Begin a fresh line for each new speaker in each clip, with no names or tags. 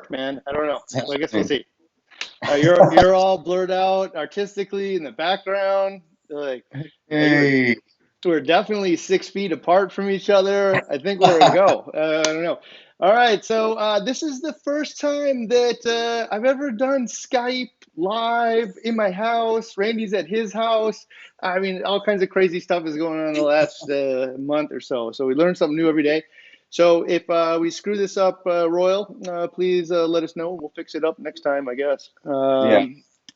work, man. I don't know. I guess we'll see. You're all blurred out artistically in the background. Like
Hey.
we're definitely 6 feet apart from each other. I think we're a go. I don't know. All right, so this is the first time that I've ever done Skype live in my house. Randy's at his house. I mean, all kinds of crazy stuff is going on in the last month or so. So we learn something new every day. So if we screw this up, Royal, please let us know. We'll fix it up next time, I guess.
Yeah.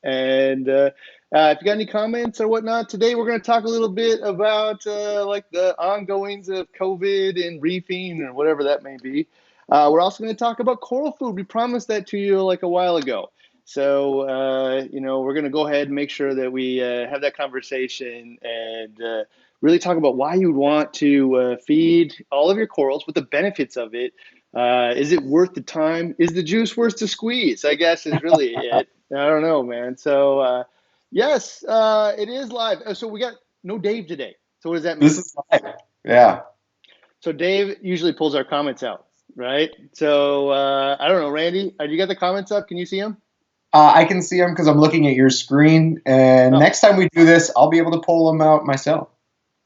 And if you got any comments or whatnot, today we're going to talk a little bit about like the ongoings of COVID and reefing or whatever that may be. We're also going to talk about coral food. We promised that to you like a while ago. So, we're going to go ahead and make sure that we have that conversation and really talk about why you'd want to feed all of your corals, what the benefits of it. Is it worth the time? Is the juice worth the squeeze? I guess is really it. I don't know, man. So, yes, it is live. So we got no Dave today. So what does that mean?
This is live. Yeah.
So Dave usually pulls our comments out, right? So I don't know, Randy, you got the comments up? Can you see them?
I can see them because I'm looking at your screen. And
Oh,
next time we do this, I'll be able to pull them out myself.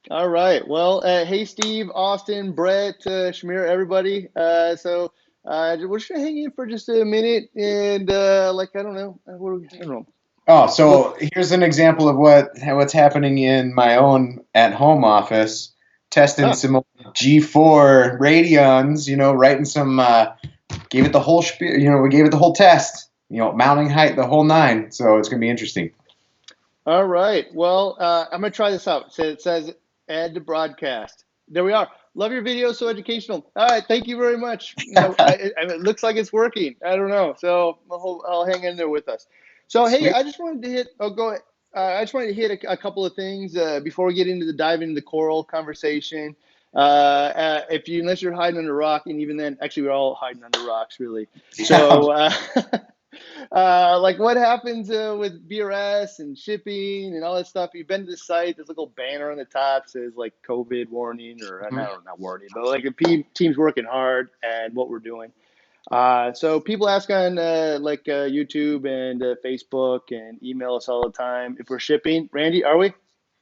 all right. Well, hey, Steve, Austin, Brett, Shamir, everybody. We're just gonna hang in for just a minute and I don't know, I don't know.
Oh,
Look,
so here's an example of what's happening in my own at-home office. Testing
ah,
some G4 Radions, writing some, gave it the whole spiel, we gave it the whole test, mounting height, the whole nine. So it's going to be interesting.
all right. Well, I'm gonna try this out. So it says add to broadcast. There we are. Love your video, so educational. All right, thank you very much. It looks like it's working. I don't know, so I'll hang in there with us. So hey,
Sweet.
I just wanted to hit. Oh, go ahead. I just wanted to hit a couple of things before we get into the dive into the coral conversation. Unless you're hiding under a rock, and even then, actually, we're all hiding under rocks, really.
Yeah.
So, like what happens with BRS and shipping and all that stuff? You've been to the site. There's a little banner on the top says like COVID warning or not warning, but like a team's working hard and what we're doing. So people ask on YouTube and Facebook and email us all the time if we're shipping. Randy, are we?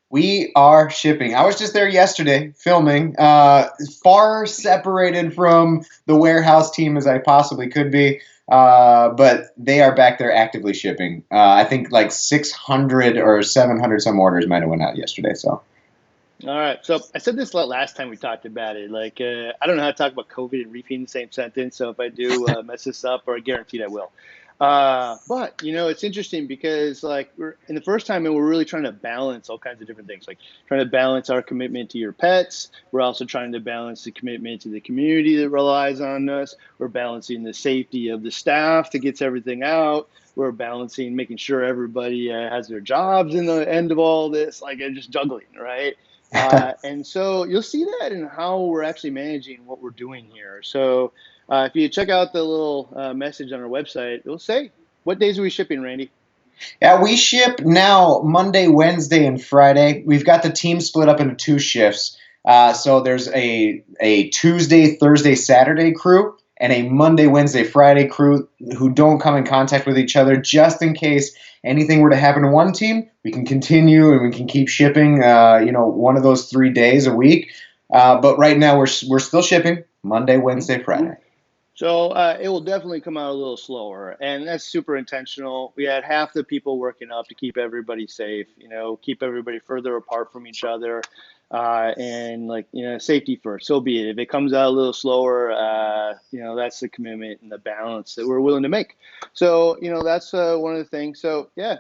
We are shipping. I was just there yesterday filming, far separated from the warehouse team as I possibly could be. But they are back there actively shipping. I think like 600 or 700 some orders might have went out yesterday. So
All right. So I said this last time we talked about it. Like, I don't know how to talk about COVID and reefing in the same sentence. So if I do mess this up, or I guaranteed I will. But it's interesting because like we're in the first time and we're really trying to balance all kinds of different things, like trying to balance our commitment to your pets. We're also trying to balance the commitment to the community that relies on us. We're balancing the safety of the staff that gets everything out. We're balancing making sure everybody has their jobs in the end of all this, like just juggling, right? And so you'll see that in how we're actually managing what we're doing here. So if you check out the little message on our website, it'll say, what days are we shipping, Randy?
yeah, we ship now Monday, Wednesday, and Friday. We've got the team split up into two shifts. So there's a Tuesday, Thursday, Saturday crew and a Monday, Wednesday, Friday crew who don't come in contact with each other just in case anything were to happen to one team. We can continue and we can keep shipping, one of those 3 days a week. But right now we're still shipping Monday, Wednesday, Friday.
So it will definitely come out a little slower, and that's super intentional. We had half the people working up to keep everybody safe, keep everybody further apart from each other, and safety first. So be it. If it comes out a little slower, that's the commitment and the balance that we're willing to make. So that's one of the things. So yeah,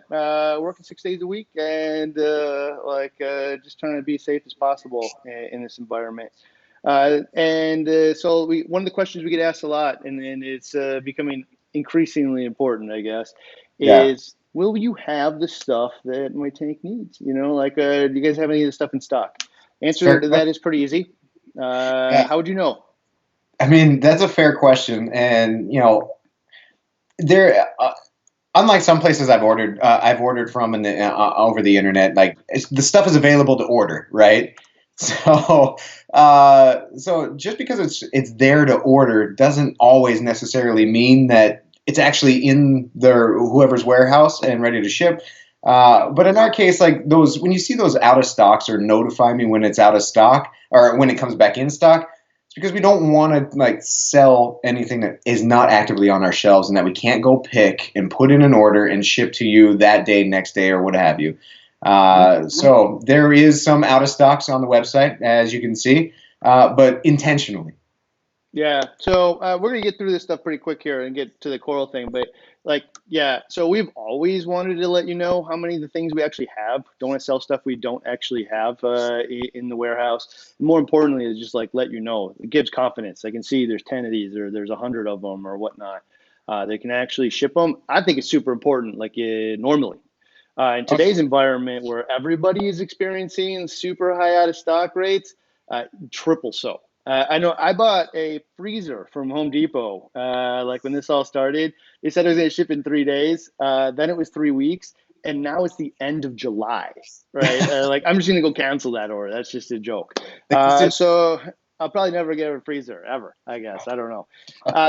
working 6 days a week and just trying to be safe as possible in this environment. One of the questions we get asked a lot, and it's becoming increasingly important, I guess,
Yeah.
is will you have the stuff that my tank needs? Do you guys have any of the stuff in stock? Answer
Fair
to that
question.
is pretty easy.
Yeah.
How would you know?
I mean, that's a fair question. And, there, unlike some places I've ordered from over the internet, like the stuff is available to order, right? So, so just because it's there to order doesn't always necessarily mean that it's actually in whoever's warehouse and ready to ship. But in our case, like those, when you see those out of stocks or notify me when it's out of stock or when it comes back in stock, it's because we don't want to like sell anything that is not actively on our shelves and that we can't go pick and put in an order and ship to you that day, next day, or what have you. So there is some out of stocks on the website, as you can see, but intentionally.
Yeah, so we're gonna get through this stuff pretty quick here and get to the coral thing, but like, yeah, so we've always wanted to let you know how many of the things we actually have. Don't want to sell stuff we don't actually have in the warehouse. More importantly, is just like let you know. It gives confidence. I can see there's 10 of these or there's 100 of them or whatnot. They can actually ship them. I think it's super important, like normally. In today's environment where everybody is experiencing super high out of stock rates, triple so. I know I bought a freezer from Home Depot, like when this all started. They said it was going to ship in 3 days. Then it was 3 weeks. And now it's the end of July, right? Like I'm just going to go cancel that order. That's just a joke. So I'll probably never get a freezer ever, I guess. I don't know.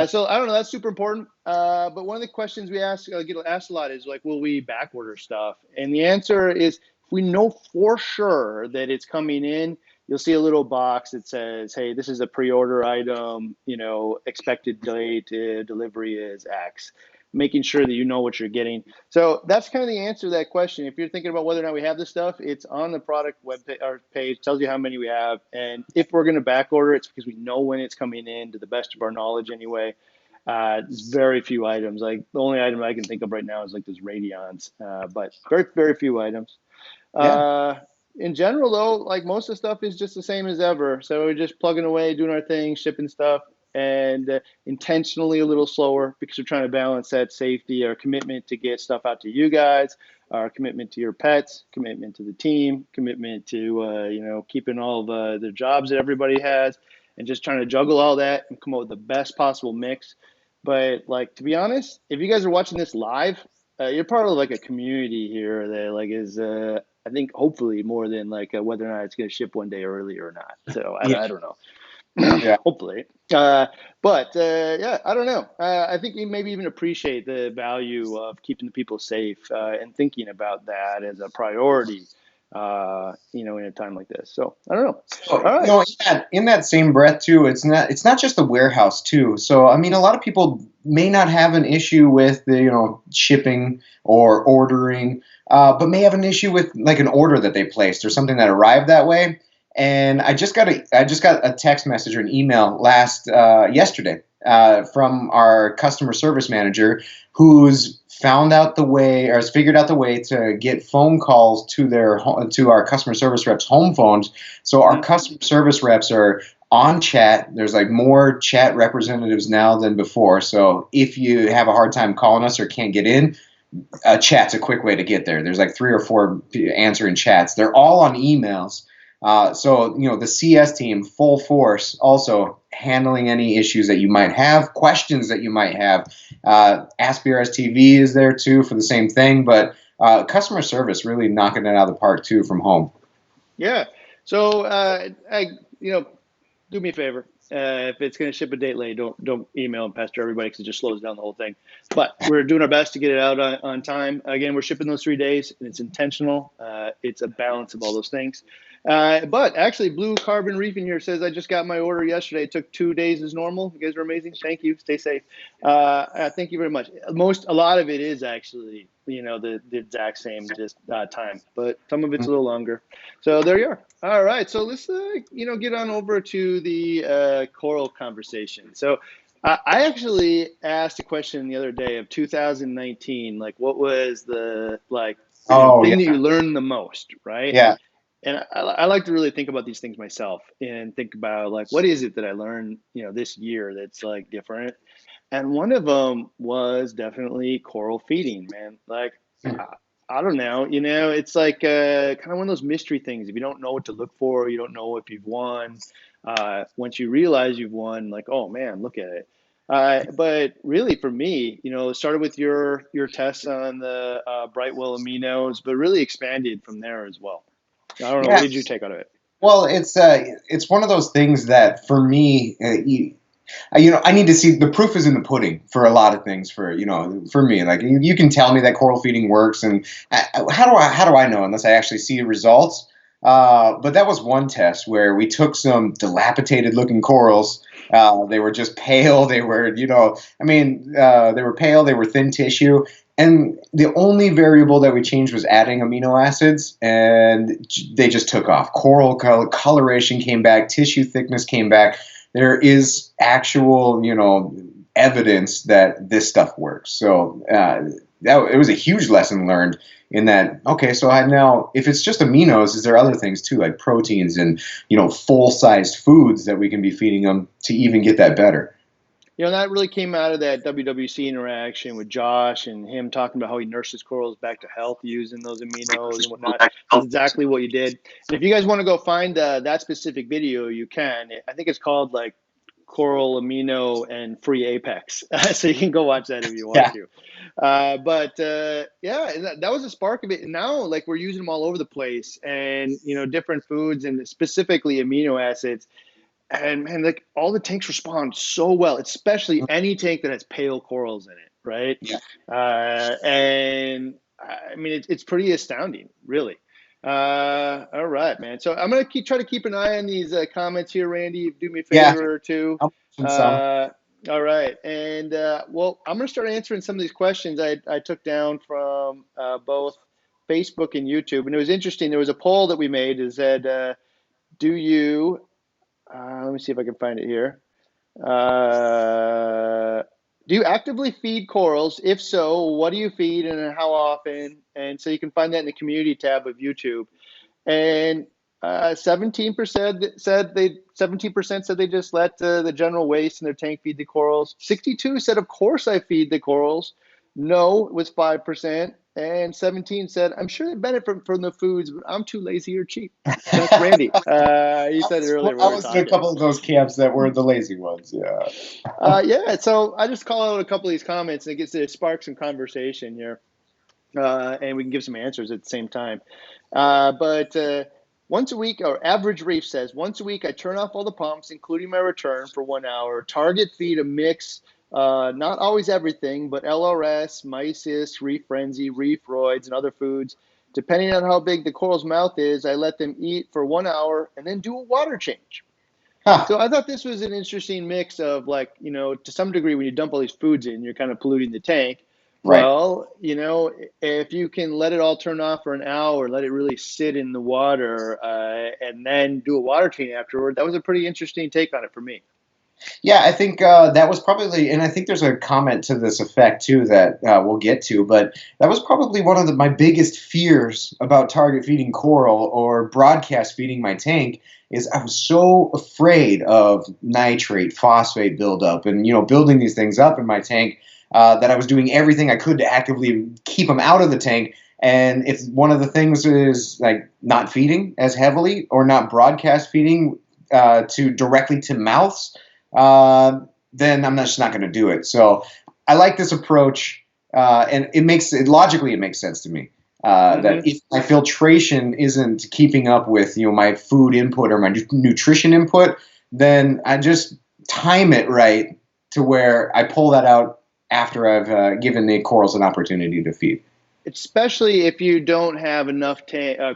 So I don't know. That's super important. But one of the questions we get asked a lot is like, will we back order stuff? And the answer is, if we know for sure that it's coming in, you'll see a little box that says, hey, this is a pre-order item, expected date delivery is X, making sure that you know what you're getting. So that's kind of the answer to that question. If you're thinking about whether or not we have this stuff, it's on the product page, tells you how many we have. And if we're going to back order, it's because we know when it's coming in, to the best of our knowledge anyway. It's very few items. Like the only item I can think of right now is like those radions, but very, very few items.
Yeah.
In general, though, like most of the stuff is just the same as ever. So we're just plugging away, doing our thing, shipping stuff, and intentionally a little slower because we're trying to balance that safety, our commitment to get stuff out to you guys, our commitment to your pets, commitment to the team, commitment to keeping all of the jobs that everybody has, and just trying to juggle all that and come up with the best possible mix. But like, to be honest, if you guys are watching this live, you're part of like a community here that like is I think hopefully more than like whether or not it's going to ship one day early or not. So
Yeah.
I don't know.
Yeah.
Hopefully. But yeah, I don't know. I think you maybe even appreciate the value of keeping the people safe and thinking about that as a priority, in a time like this. So I don't know. All right.
In that same breath too, it's not just the warehouse too. So I mean, a lot of people may not have an issue with the shipping or ordering, but may have an issue with like an order that they placed or something that arrived that way. And I just got a text message or an email yesterday from our customer service manager, who's found out the way or has figured out the way to get phone calls to our customer service reps' home phones. So our customer service reps are on chat. There's like more chat representatives now than before. So if you have a hard time calling us or can't get in, chat's a quick way to get there. There's like 3 or 4 answering chats. They're all on emails. So the CS team, full force, also handling any issues that you might have, questions that you might have. Ask BRStv is there too for the same thing, but customer service really knocking it out of the park too from home.
Yeah. So do me a favor. If it's going to ship a date late, don't email and pester everybody because it just slows down the whole thing. But we're doing our best to get it out on time. Again, we're shipping those 3 days, and it's intentional. It's a balance of all those things. But actually, Blue Carbon Reef in here says, I just got my order yesterday. It took 2 days as normal. You guys are amazing. Thank you. Stay safe. Thank you very much. A lot of it is actually, the exact same time, but some of it's a little longer. So there you are. All right. So let's, get on over to the coral conversation. So I actually asked a question the other day of 2019, like what was the thing that you learned the most, right?
Yeah.
And I like to really think about these things myself and think about like, what is it that I learned, this year that's like different? And one of them was definitely coral feeding, man. Like, I don't know, it's like kind of one of those mystery things. If you don't know what to look for, you don't know if you've won. Once you realize you've won, like, oh man, look at it. But really, for me, it started with your tests on the Brightwell aminos, but really expanded from there as well. I don't know. What did you take out of it?
Well, it's one of those things that for me, I need to see the proof is in the pudding for a lot of things. For me, like you can tell me that coral feeding works, and how do I know unless I actually see the results? But that was one test where we took some dilapidated looking corals. They were just pale. They were, they were pale. They were thin tissue. And the only variable that we changed was adding amino acids, and they just took off. Coral coloration came back, tissue thickness came back. There is actual, evidence that this stuff works. So it was a huge lesson learned in that. Okay, so I now, if it's just aminos, is there other things too, like proteins and full-sized foods that we can be feeding them to even get that better?
That really came out of that WWC interaction with Josh and him talking about how he nurses corals back to health using those aminos and whatnot. That's exactly what you did. And if you guys want to go find that specific video, you can. I think it's called like Coral Amino and Free Apex. So you can go watch that if you want
Yeah.
to. Yeah, and that was a spark of it. And now, like, we're using them all over the place, and different foods and specifically amino acids. And man, like all the tanks respond so well, especially any tank that has pale corals in it, right?
Yeah.
And I mean, it's pretty astounding, really. All right, man. So I'm gonna try to keep an eye on these comments here, Randy. Do me a
Yeah.
favor or two.
I'm watching some.
Uh, all right, and well, I'm gonna start answering some of these questions I took down from both Facebook and YouTube, and it was interesting. There was a poll that we made. Is that do you let me see if I can find it here. Uh, do you actively feed corals? If so, what do you feed and how often? And so you can find that in the community tab of YouTube. And 17% said they just let the general waste in their tank feed the corals. 62 said, of course I feed the corals. No was 5%. And 17 said, I'm sure they benefit from the foods, but I'm too lazy or cheap. That's Randy. He said it earlier when
I
we were
was in a
talking.
couple of those camps that were the lazy ones. Yeah.
Yeah, so I just call out a couple of these comments and it gets to spark some conversation here. And we can give some answers at the same time. But once a week, or average Reef says, once a week I turn off all the pumps, including my return for 1 hour. Target feed a mix, not always everything, but LRS, mysis, Reef Frenzy, Reef Roids, and other foods. Depending on how big the coral's mouth is, I let them eat for 1 hour and then do a water change.
Huh.
So I thought this was an interesting mix of like, to some degree, when you dump all these foods in, you're kind of polluting the tank.
Right.
Well, if you can let it all turn off for an hour, let it really sit in the water, and then do a water change afterward, that was a pretty interesting take on it for me.
Yeah, I think that was probably, and I think there's a comment to this effect too that we'll get to, but that was probably one of my biggest fears about target feeding coral or broadcast feeding my tank is I was so afraid of nitrate, phosphate buildup, and building these things up in my tank that I was doing everything I could to actively keep them out of the tank. And if one of the things is like not feeding as heavily or not broadcast feeding to directly to mouths, then I'm just not going to do it. So I like this approach, and it makes sense to me that if my filtration isn't keeping up with my food input or my nutrition input, then I just time it right to where I pull that out after I've given the corals an opportunity to feed.
Especially if you don't have enough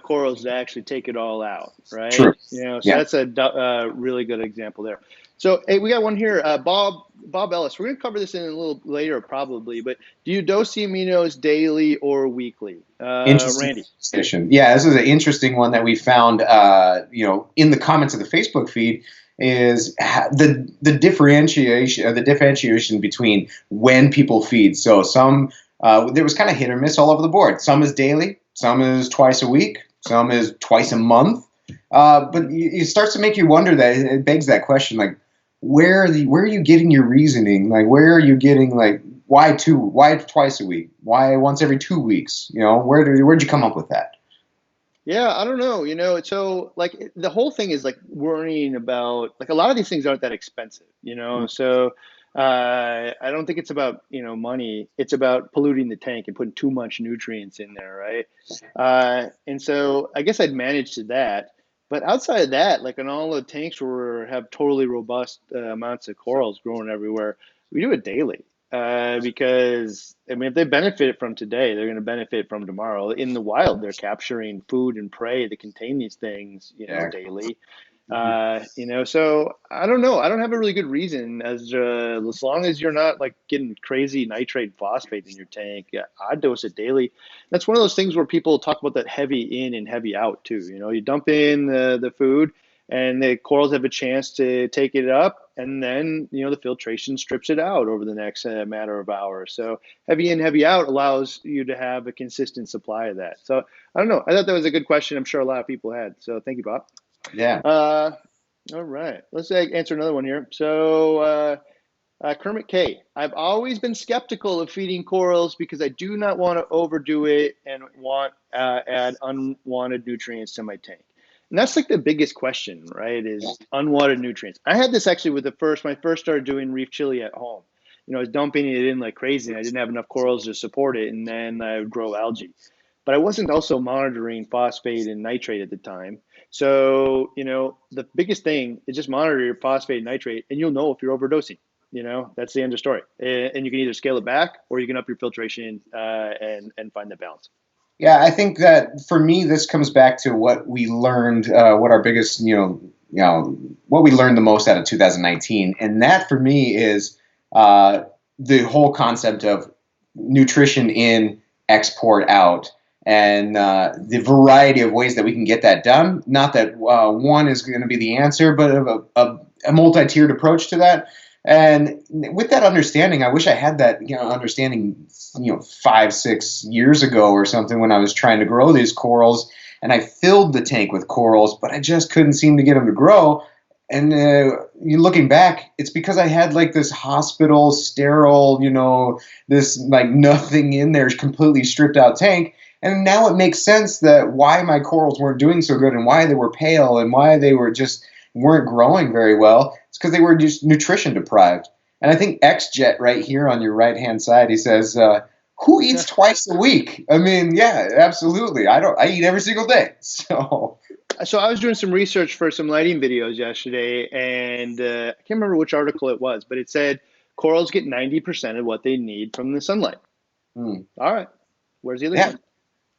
corals to actually take it all out,
True.
right? So
Yeah.
that's a really good example there. So, hey, we got one here, Bob Ellis. We're going to cover this in a little later, probably, but do you dose the aminos daily or weekly?
Interesting
Randy.
conversation. Yeah, this is an interesting one that we found, in the comments of the Facebook feed is the differentiation between when people feed. So some there was kind of hit or miss all over the board. Some is daily, some is twice a week, some is twice a month. But it starts to make you wonder that it begs that question, like where are you getting your reasoning? Like where are you getting like why twice a week? Why once every 2 weeks? Where'd you come up with that?
Yeah, I don't know. So like the whole thing is like worrying about like a lot of these things aren't that expensive, So I don't think it's about money. It's about polluting the tank and putting too much nutrients in there, right? And so I guess I'd manage to that. But outside of that, like in all the tanks where we have totally robust amounts of corals growing everywhere, we do it daily. Because I mean, if they benefit from today, they're going to benefit from tomorrow. In the wild, they're capturing food and prey that contain these things,
Yeah.
daily. So I don't know. I don't have a really good reason as long as you're not like getting crazy nitrate phosphate in your tank. Yeah, I dose it daily. That's one of those things where people talk about that heavy in and heavy out too. You dump in the food, and the corals have a chance to take it up, and then the filtration strips it out over the next matter of hours. So heavy in, heavy out allows you to have a consistent supply of that. So I don't know. I thought that was a good question. I'm sure a lot of people had. So thank you, Bob.
Yeah.
Uh, all right, let's answer another one here. So, Kermit K, I've always been skeptical of feeding corals because I do not want to overdo it and want add unwanted nutrients to my tank. And that's like the biggest question, right? Is unwanted nutrients. I had this actually with my first started doing reef chili at home. I was dumping it in like crazy, and I didn't have enough corals to support it, and then I would grow algae. But I wasn't also monitoring phosphate and nitrate at the time. So, the biggest thing is just monitor your phosphate and nitrate, and you'll know if you're overdosing. That's the end of the story. And you can either scale it back or you can up your filtration and find the balance.
Yeah, I think that for me, this comes back to what we learned, what our biggest, what we learned the most out of 2019, and that for me is the whole concept of nutrition in, export out, and the variety of ways that we can get that done. Not that one is going to be the answer, but a multi-tiered approach to that. And with that understanding, I wish I had that understanding 5-6 years ago or something when I was trying to grow these corals, and I filled the tank with corals, but I just couldn't seem to get them to grow. And looking back, it's because I had like this hospital sterile, this like nothing in there, completely stripped out tank. And now it makes sense that why my corals weren't doing so good and why they were pale and why they weren't growing very well. It's because they were just nutrition deprived. And I think XJet right here on your right hand side, he says, "Who eats twice a week?" I mean, yeah, absolutely. I eat every single day.
So I was doing some research for some lighting videos yesterday, and I can't remember which article it was, but it said corals get 90% of what they need from the sunlight.
Hmm.
All right, where's the other
Yeah.
10?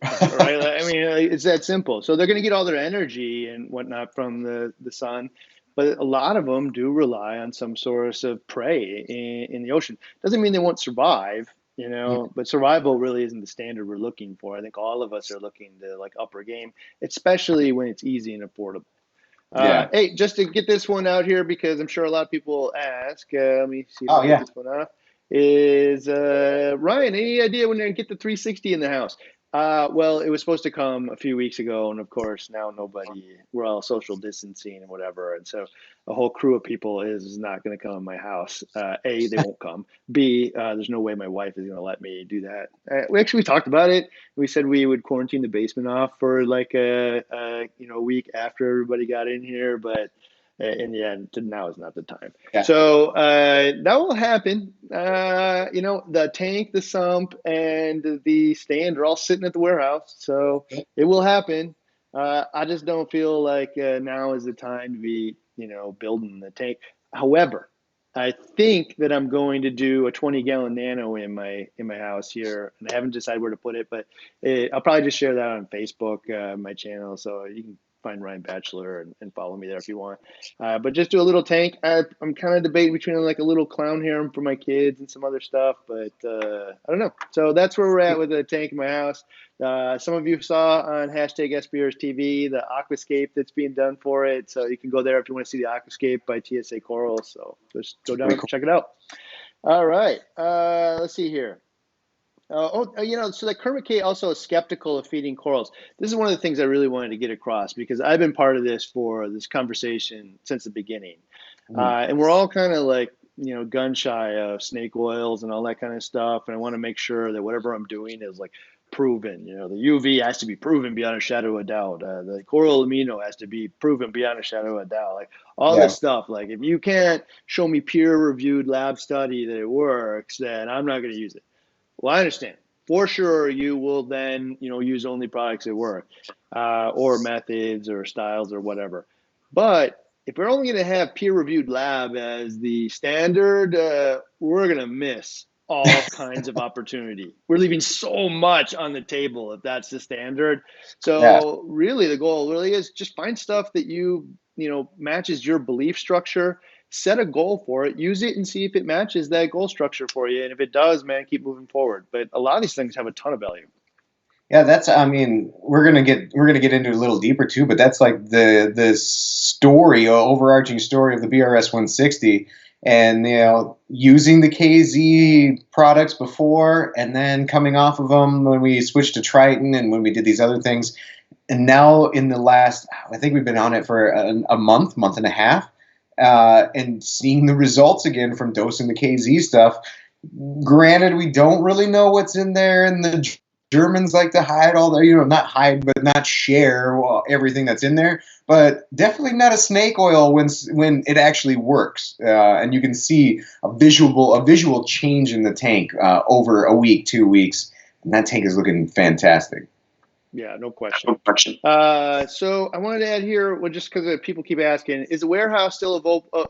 Right? I mean, it's that simple. So they're going to get all their energy and whatnot from the sun, but a lot of them do rely on some source of prey in the ocean. Doesn't mean they won't survive, but survival really isn't the standard we're looking for. I think all of us are looking to like upper game, especially when it's easy and affordable.
Yeah.
Hey, just to get this one out here because I'm sure a lot of people ask. Let me see if I
Oh
can get
yeah.
this one off. Is Ryan, any idea when they're gonna get the 360 in the house? Well, it was supposed to come a few weeks ago, and of course now we're all social distancing and whatever, and so a whole crew of people is not going to come in my house. A, they won't come. B, there's no way my wife is going to let me do that. We talked about it. We said we would quarantine the basement off for like a week after everybody got in here, but in the end, now is not the time.
Yeah.
So that will happen. The tank, the sump, and the stand are all sitting at the warehouse, so it will happen. I just don't feel like now is the time to be, building the tank. However, I think that I'm going to do a 20-gallon nano in my house here, and I haven't decided where to put it, but I'll probably just share that on Facebook, my channel, so you can find Ryan Batchelor and follow me there if you want. But just do a little tank. I'm kind of debating between like a little clown harem for my kids and some other stuff, but I don't know. So that's where we're at with the tank in my house. Some of you saw on hashtag SBRStv the aquascape that's being done for it. So you can go there if you want to see the aquascape by TSA Coral. So just go down and check it out. All right. Let's see here. So that Kermit K also is skeptical of feeding corals. This is one of the things I really wanted to get across because I've been part of this conversation since the beginning. And we're all kind of like, gun shy of snake oils and all that kind of stuff. And I want to make sure that whatever I'm doing is like proven. The UV has to be proven beyond a shadow of a doubt. The coral amino has to be proven beyond a shadow of a doubt. Like all
Yeah.
this stuff. Like if you can't show me peer reviewed lab study that it works, then I'm not going to use it. Well, I understand. for sure you will then, use only products that work, or methods or styles or whatever. But if we're only going to have peer-reviewed lab as the standard, we're going to miss all kinds of opportunity. We're leaving so much on the table if that's the standard. So really the goal really is just find stuff that matches your belief structure, set a goal for it, use it and see if it matches that goal structure for you. And if it does, man, keep moving forward. But a lot of these things have a ton of value.
Yeah, that's. I mean, we're gonna get into it a little deeper too, but that's like the story, overarching story of the BRS 160, and using the KZ products before, and then coming off of them when we switched to Triton, and when we did these other things, and now in the last, I think we've been on it for a month and a half, and seeing the results again from dosing the KZ stuff. Granted, we don't really know what's in there, and the Germans like to hide all their, not hide, but not share everything that's in there. But definitely not a snake oil when it actually works, and you can see a visual change in the tank over a week, 2 weeks, and that tank is looking fantastic.
Yeah, no question. So I wanted to add here, well, just because people keep asking, is the warehouse still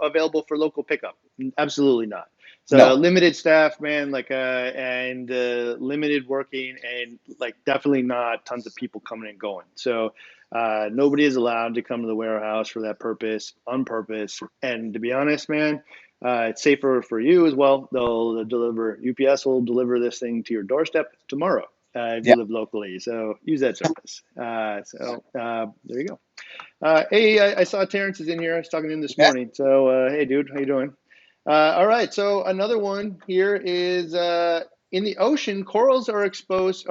available for local pickup? Absolutely not. So
No.
limited staff, man, and limited working, and definitely not tons of people coming and going. So nobody is allowed to come to the warehouse for that purpose, on purpose. And to be honest, man, it's safer for you as well. UPS will deliver this thing to your doorstep tomorrow. If you live locally, so use that service. There you go. Hey, I saw Terrence is in here. I was talking to him this morning. So hey, dude, how you doing? All right. So another one here is in the ocean, corals are exposed.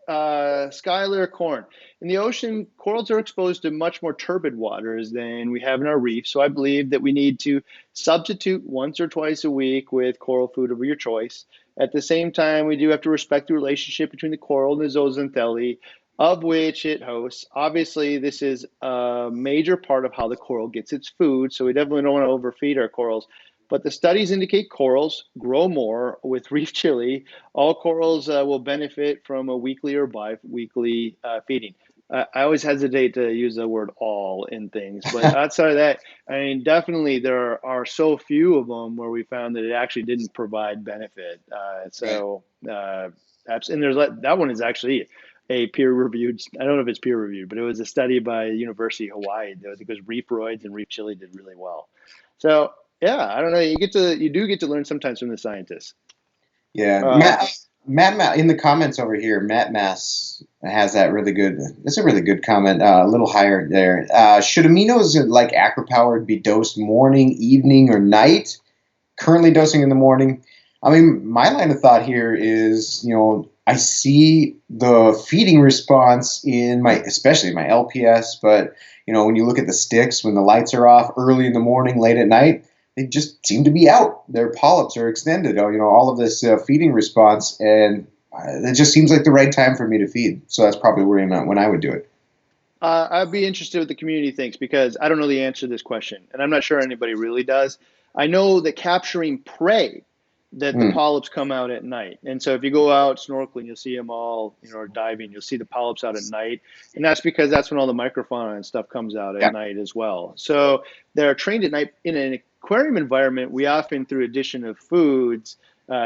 Skylar Corn. In the ocean, corals are exposed to much more turbid waters than we have in our reef. So I believe that we need to substitute once or twice a week with coral food of your choice. At the same time, we do have to respect the relationship between the coral and the zooxanthellae, of which it hosts. Obviously, this is a major part of how the coral gets its food, so we definitely don't want to overfeed our corals. But the studies indicate corals grow more with reef chili. All corals will benefit from a weekly or bi-weekly feeding. I always hesitate to use the word all in things, but outside of that, I mean, definitely there are so few of them where we found that it actually didn't provide benefit. And there's that one is actually a peer-reviewed. I don't know if it's peer-reviewed, but it was a study by University of Hawaii. I think it was reef roids and reef chili did really well. So yeah, I don't know. You do get to learn sometimes from the scientists.
Yeah, Matt in the comments over here, Matt Mass has that really good. That's a really good comment. A little higher there. Should aminos like aquapowered be dosed morning, evening, or night? Currently dosing in the morning. I mean, my line of thought here is, I see the feeding response especially my LPS, but when you look at the sticks, when the lights are off early in the morning, late at night, they just seem to be out. Their polyps are extended, all of this feeding response, and it just seems like the right time for me to feed. So that's probably where I'm at when I would do it.
I'd be interested what the community thinks, because I don't know the answer to this question, and I'm not sure anybody really does. I know that capturing prey, that the polyps come out at night. And so if you go out snorkeling, you'll see them all, or diving, you'll see the polyps out at night. And that's because that's when all the microfauna and stuff comes out at night as well. So they're trained at night. In an aquarium environment, we often, through addition of foods,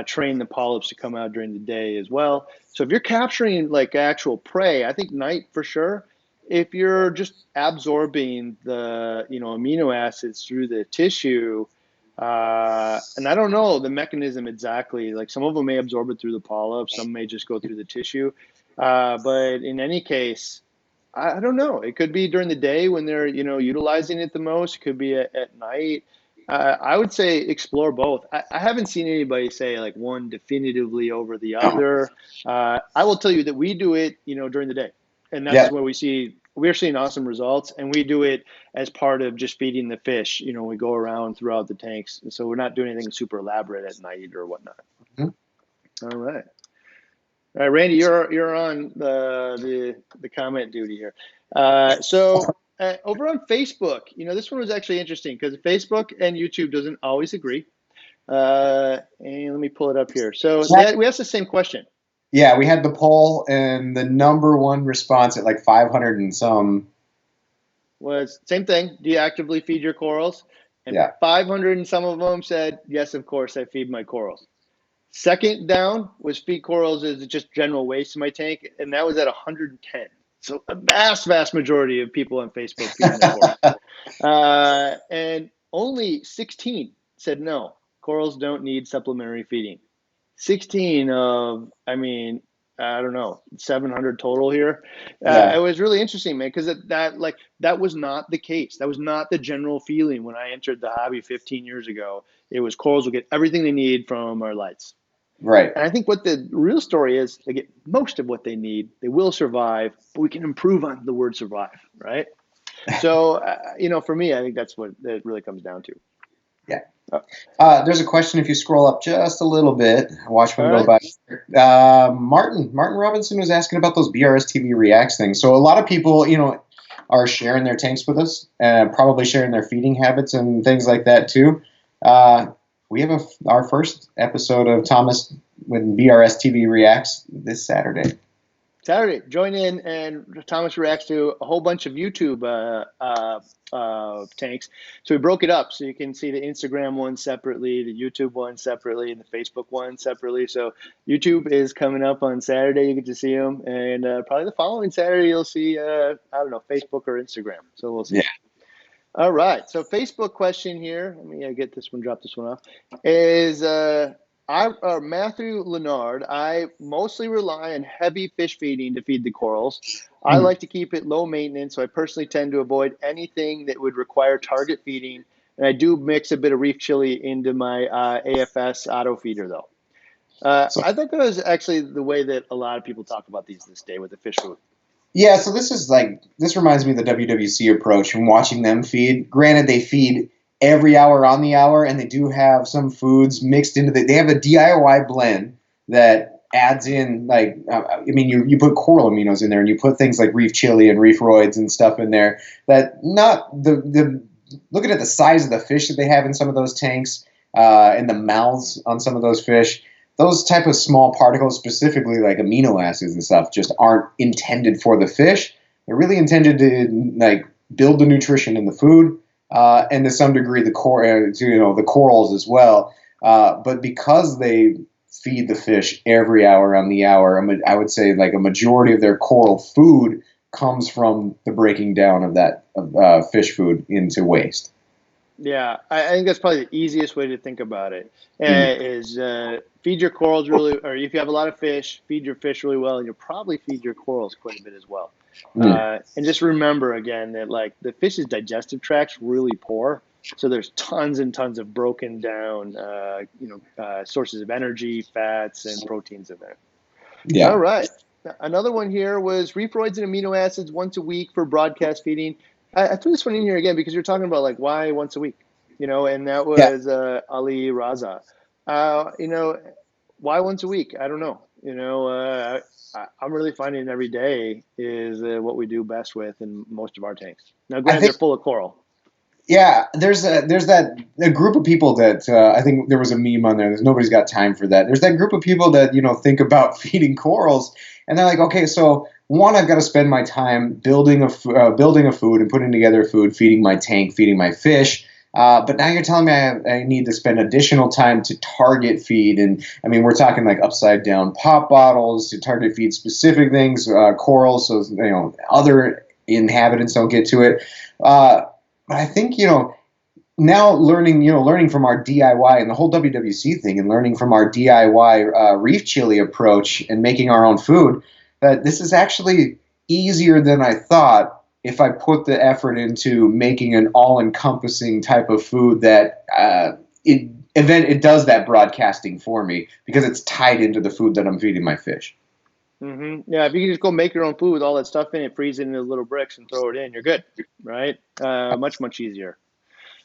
train the polyps to come out during the day as well. So if you're capturing like actual prey, I think night for sure. If you're just absorbing the amino acids through the tissue, and I don't know the mechanism exactly. Like some of them may absorb it through the polyp, some may just go through the tissue. But in any case, I don't know. It could be during the day when they're utilizing it the most. It could be at night. I would say explore both. I haven't seen anybody say like one definitively over the other. I will tell you that we do it during the day, and that's where we're seeing awesome results, and we do it as part of just feeding the fish. We go around throughout the tanks, so we're not doing anything super elaborate at night or whatnot. Mm-hmm. All right, Randy, you're on the comment duty here. Over on Facebook, this one was actually interesting because Facebook and YouTube doesn't always agree. And let me pull it up here. So we asked the same question.
Yeah, we had the poll, and the number one response at like 500 and some.
Was same thing. Do you actively feed your corals? And
Yeah.
500 and some of them said, yes, of course, I feed my corals. Second down was feed corals as just general waste in my tank, and that was at 110. So a vast, vast majority of people on Facebook feeding their corals. And only 16 said no, corals don't need supplementary feeding. 16 of, I mean, I don't know, 700 total here.
Yeah.
It was really interesting, man, because that was not the case. That was not the general feeling when I entered the hobby 15 years ago. It was corals will get everything they need from our lights.
Right.
And I think what the real story is, they get most of what they need. They will survive, but we can improve on the word survive, right? So, for me, I think that's what it really comes down to.
Yeah.
Uh,
There's a question if you scroll up just a little bit. Watch one
all
go
right.
by. Martin Robinson was asking about those BRStv reacts things. So a lot of people, are sharing their tanks with us, and probably sharing their feeding habits and things like that too. We have our first episode of Thomas with BRStv reacts this Saturday.
Saturday, join in, and Thomas reacts to a whole bunch of YouTube tanks. So we broke it up so you can see the Instagram one separately, the YouTube one separately, and the Facebook one separately. So YouTube is coming up on Saturday. You get to see them, and probably the following Saturday you'll see I don't know, Facebook or Instagram. So we'll see.
Yeah.
All right. So Facebook question here. Let me get this one. Drop this one off. Is Matthew Leonard. I mostly rely on heavy fish feeding to feed the corals. I
Hmm.
like to keep it low maintenance, so I personally tend to avoid anything that would require target feeding. And I do mix a bit of reef chili into my AFS auto feeder, though.
So
I thought that was actually the way that a lot of people talk about these this day with the fish food.
yeah, so this reminds me of the WWC approach and watching them feed. Granted, they feed every hour on the hour, and they do have some foods mixed into they have a DIY blend that adds in you put coral aminos in there, and you put things like reef chili and reef roids and stuff in there. That not the looking at the size of the fish that they have in some of those tanks, and the mouths on some of those fish, those type of small particles, specifically like amino acids and stuff, just aren't intended for the fish. They're really intended to build the nutrition in the food, and to some degree the the corals as well. But because they feed the fish every hour on the hour, I would say like a majority of their coral food comes from the breaking down of that fish food into waste.
Yeah, I think that's probably the easiest way to think about it.
Mm.
Is feed your corals really, or if you have a lot of fish, feed your fish really well, and you'll probably feed your corals quite a bit as well.
Mm.
And just remember again that like the fish's digestive tract's really poor, so there's tons and tons of broken down, sources of energy, fats, and proteins in there. All
Yeah.
right. Another one here was reef-roids and amino acids once a week for broadcast feeding. I threw this one in here again because you're talking about like why once a week, and that
Yeah.
was Ali Raza. Why once a week? I don't know. I'm really finding every day is what we do best with in most of our tanks. Now,
I
granted, they're
think
full of coral.
Yeah, there's a group of people that I think there was a meme on there. There's nobody's got time for that. There's that group of people that think about feeding corals, and they're like, okay, so one, I've got to spend my time building a food and putting together a food, feeding my tank, feeding my fish. But now you're telling me I need to spend additional time to target feed, and I mean we're talking like upside down pop bottles to target feed specific things, corals, so other inhabitants don't get to it. But I think, now learning from our DIY and the whole WWC thing, and learning from our DIY reef chili approach and making our own food, that this is actually easier than I thought if I put the effort into making an all-encompassing type of food that it does that broadcasting for me because it's tied into the food that I'm feeding my fish.
Yeah, if you can just go make your own food with all that stuff in it, freeze it into little bricks, and throw it in, you're good, right? Much, much easier.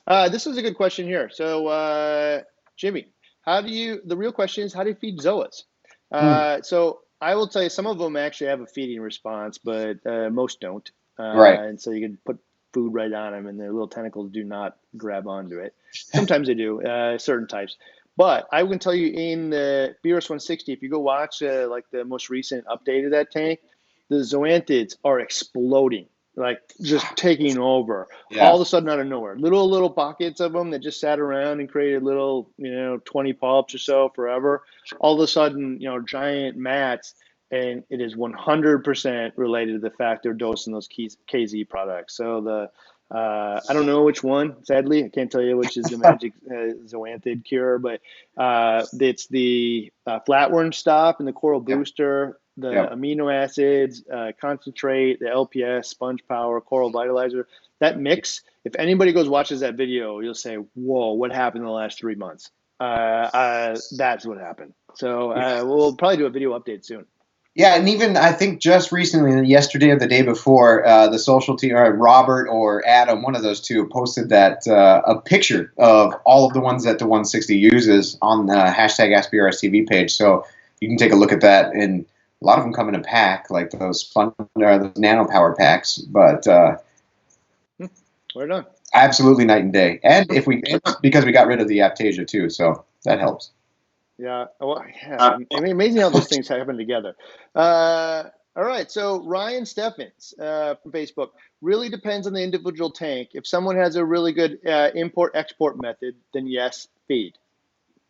This is a good question here. So, Jimmy, the real question is, how do you feed zoas?
Mm.
So I will tell you, some of them actually have a feeding response, but most don't.
Right.
And so you can put food right on them, and their little tentacles do not grab onto it. Sometimes they do, certain types. But I can tell you in the BRS 160, if you go watch like the most recent update of that tank, the zoanthids are exploding, like just taking over. All
Yeah.
of a sudden out of nowhere, little pockets of them that just sat around and created little, 20 polyps or so forever. All of a sudden, giant mats, and it is 100% related to the fact they're dosing those KZ products. So I don't know which one, sadly. I can't tell you which is the magic zoanthid cure, but it's the flatworm stop and the coral
Yep.
booster, the
Yep.
amino acids, concentrate, the LPS, sponge power, coral vitalizer. That mix, if anybody goes watches that video, you'll say, whoa, what happened in the last 3 months? That's what happened. So we'll probably do a video update soon.
Yeah, and even I think just recently, yesterday or the day before, the social team, or Robert or Adam, one of those two, posted that a picture of all of the ones that the 160 uses on the hashtag AskBRStv page. So you can take a look at that, and a lot of them come in a pack, like those those nano power packs. But
We're done.
absolutely night and day. And because we got rid of the Aptasia too, so that helps.
Yeah. Well, yeah. I mean, amazing how those things happen together. All right. So Ryan Steffens from Facebook, really depends on the individual tank. If someone has a really good import-export method, then yes, feed.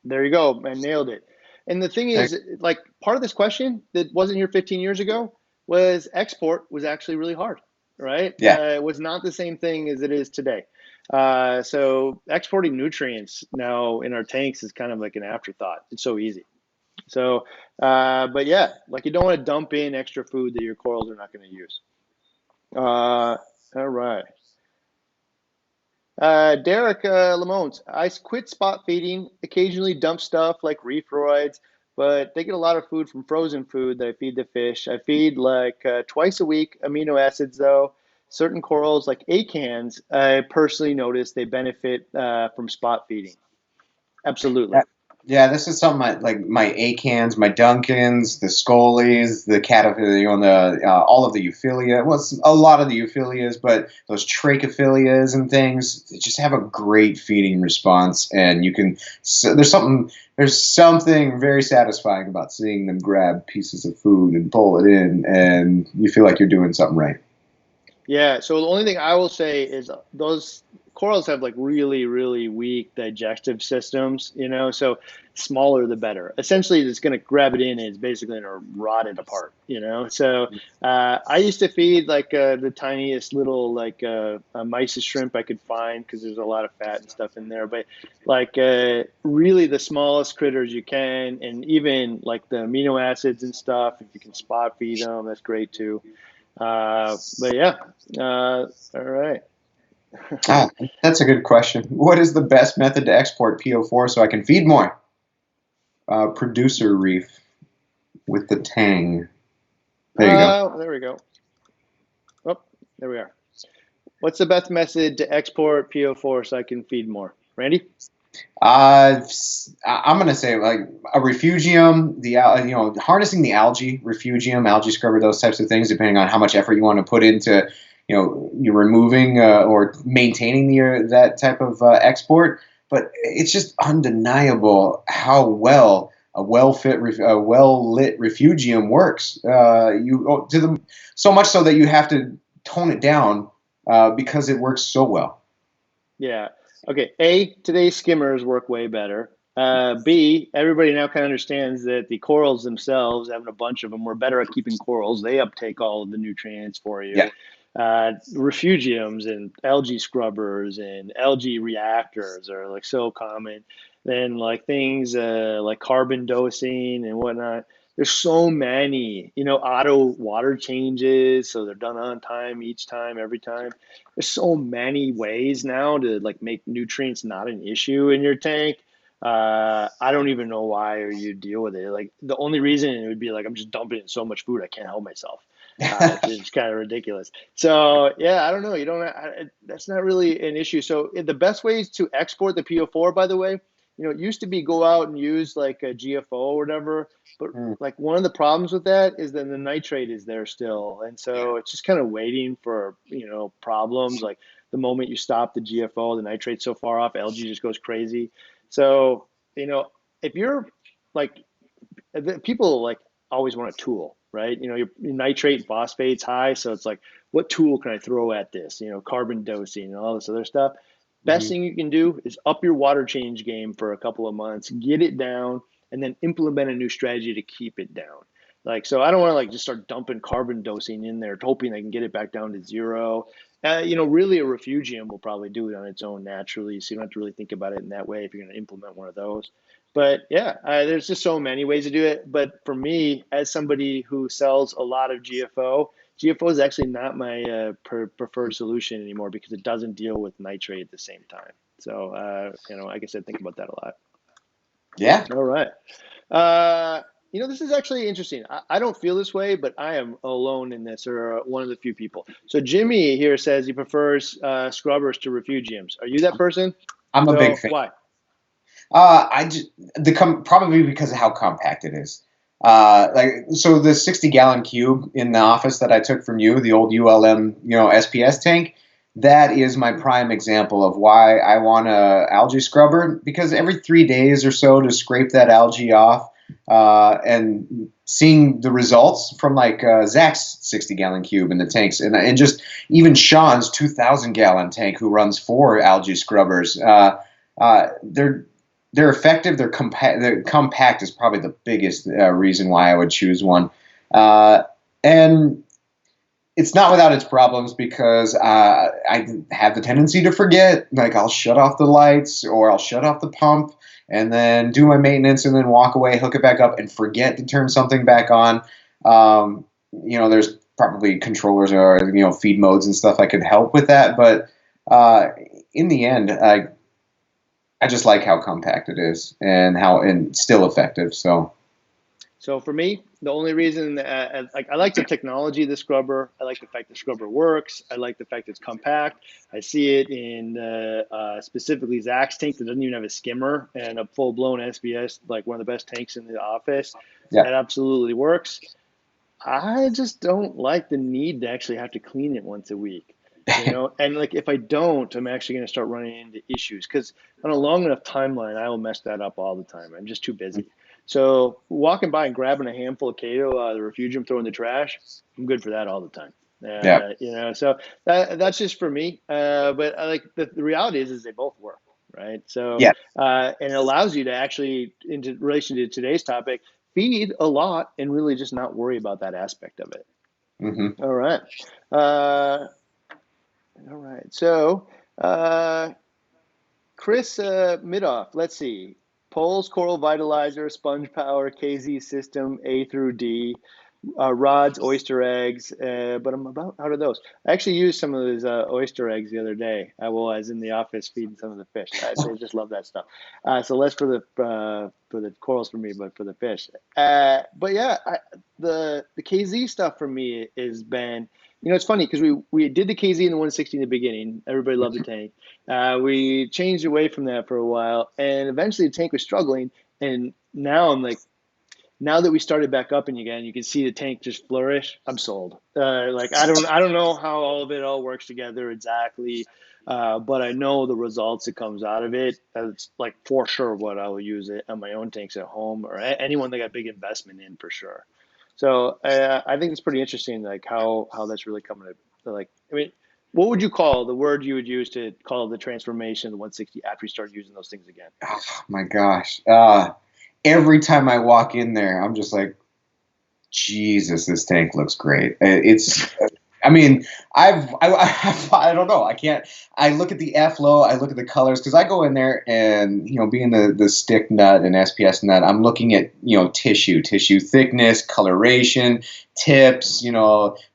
There you go. I nailed it. And the thing is, like, part of this question that wasn't here 15 years ago was export was actually really hard, right?
Yeah.
It was not the same thing as it is today. So exporting nutrients now in our tanks is kind of like an afterthought. It's so easy. So, but yeah, like you don't want to dump in extra food that your corals are not going to use. All right. Derek Lamont, I quit spot feeding, occasionally dump stuff like reef roids, but they get a lot of food from frozen food that I feed the fish. I feed like twice a week amino acids though. Certain corals like acans, I personally notice they benefit from spot feeding. Absolutely.
Yeah, this is something like my acans, my Duncans, the Scolies, the the all of the Euphilia. Well, it's a lot of the Euphilias, but those Trachophilia and things they just have a great feeding response, and you can. So there's something very satisfying about seeing them grab pieces of food and pull it in, and you feel like you're doing something right.
Yeah, so the only thing I will say is those corals have like really, really weak digestive systems, so smaller the better. Essentially, it's going to grab it in and it's basically going to rot it apart. So I used to feed like the tiniest little like mysis shrimp I could find because there's a lot of fat and stuff in there. But like really the smallest critters you can, and even like the amino acids and stuff, if you can spot feed them, that's great too. But yeah, all right.
That's a good question. What is the best method to export PO4 so I can feed more? Producer Reef with the tang. There you go.
There we go. Oh, there we are. What's the best method to export PO4 so I can feed more? Randy?
I'm gonna say like a refugium, harnessing the algae, refugium, algae scrubber, those types of things, depending on how much effort you want to put into, you're removing or maintaining that type of export. But it's just undeniable how well a well lit refugium works. So much so that you have to tone it down because it works so well.
Yeah. Okay. A, today's skimmers work way better. B, everybody now kind of understands that the corals themselves, having a bunch of them, we're better at keeping corals. They uptake all of the nutrients for you.
Yeah.
Refugiums and algae scrubbers and algae reactors are like so common. Then like things like carbon dosing and whatnot. There's so many, auto water changes, so they're done on time each time, every time. There's so many ways now to like make nutrients not an issue in your tank. I don't even know why you deal with it. Like the only reason it would be like I'm just dumping in so much food I can't help myself. It's kind of ridiculous. So yeah, I don't know. You don't. That's not really an issue. So the best ways to export the PO4, by the way, it used to be go out and use like a GFO or whatever. But like one of the problems with that is that the nitrate is there still, and so it's just kind of waiting for problems. Like the moment you stop the GFO, the nitrate's so far off, algae just goes crazy. So if you're like, people like always want a tool, right? Your nitrate and phosphate's high, so it's like, what tool can I throw at this? Carbon dosing and all this other stuff. Best
Mhm.
thing you can do is up your water change game for a couple of months, get it down, and then implement a new strategy to keep it down. So I don't want to just start dumping carbon dosing in there, hoping I can get it back down to zero. Really a refugium will probably do it on its own naturally, so you don't have to really think about it in that way if you're going to implement one of those. But yeah, there's just so many ways to do it. But for me, as somebody who sells a lot of GFO is actually not my preferred solution anymore because it doesn't deal with nitrate at the same time. So, like I said, think about that a lot.
Yeah.
All right. This is actually interesting. I don't feel this way, but I am alone in this, or one of the few people. So Jimmy here says he prefers scrubbers to refugiums. Are you that person?
I'm a big
So
fan.
why?
I just probably because of how compact it is. So the 60-gallon cube in the office that I took from you, the old ULM, SPS tank, that is my prime example of why I want a algae scrubber, because every 3 days or so to scrape that algae off, and seeing the results from Zach's 60-gallon cube in the tanks, and just even Sean's 2,000-gallon tank who runs 4 algae scrubbers. They're effective. They're compact. Compact is probably the biggest reason why I would choose one, and it's not without its problems because I have the tendency to forget. I'll shut off the lights or I'll shut off the pump and then do my maintenance and then walk away, hook it back up, and forget to turn something back on. There's probably controllers or feed modes and stuff that could help with that, but in the end, I just like how compact it is and still effective. So
for me, the only reason I like the technology of the scrubber. I like the fact the scrubber works. I like the fact it's compact. I see it in specifically Zach's tank that doesn't even have a skimmer and a full blown SBS, like one of the best tanks in the office.
yeah,
That absolutely works. I just don't like the need to actually have to clean it once a week. And if I don't, I'm actually going to start running into issues because on a long enough timeline, I will mess that up all the time. I'm just too busy. So walking by and grabbing a handful of Kato out of the refugium, throwing the trash, I'm good for that all the time.
yeah,
So that's just for me. But I like the reality is they both work, right? So
yeah.
and it allows you to actually, in relation to today's topic, feed a lot and really just not worry about that aspect of it.
Mm-hmm.
All right. All right. So, Chris Midoff, let's see. Poles, Coral Vitalizer, Sponge Power, KZ System, A through D, rods, oyster eggs, but I'm about out of those. I actually used some of those oyster eggs the other day. I was in the office feeding some of the fish. They just love that stuff. So less for the corals for me, but for the fish. But yeah, the KZ stuff for me has been. It's funny because we did the KZ in the 160 in the beginning. Everybody loved the tank. We changed away from that for a while, and eventually the tank was struggling. And now I'm like, now that we started back up and again, you can see the tank just flourish. I'm sold. I don't know how all of it all works together exactly, but I know the results that comes out of it. It's like for sure what I will use it on my own tanks at home or anyone that got big investment in for sure. So I think it's pretty interesting, like how that's really coming to like. I mean, what would you call the word you would use to call the transformation of the 160 after you start using those things again?
Oh my gosh. Every time I walk in there, I'm just like, Jesus, this tank looks great. I mean, I don't know. I can't. I look at the flow. I look at the colors because I go in there and being the stick nut and SPS nut, I'm looking at tissue thickness, coloration, tips,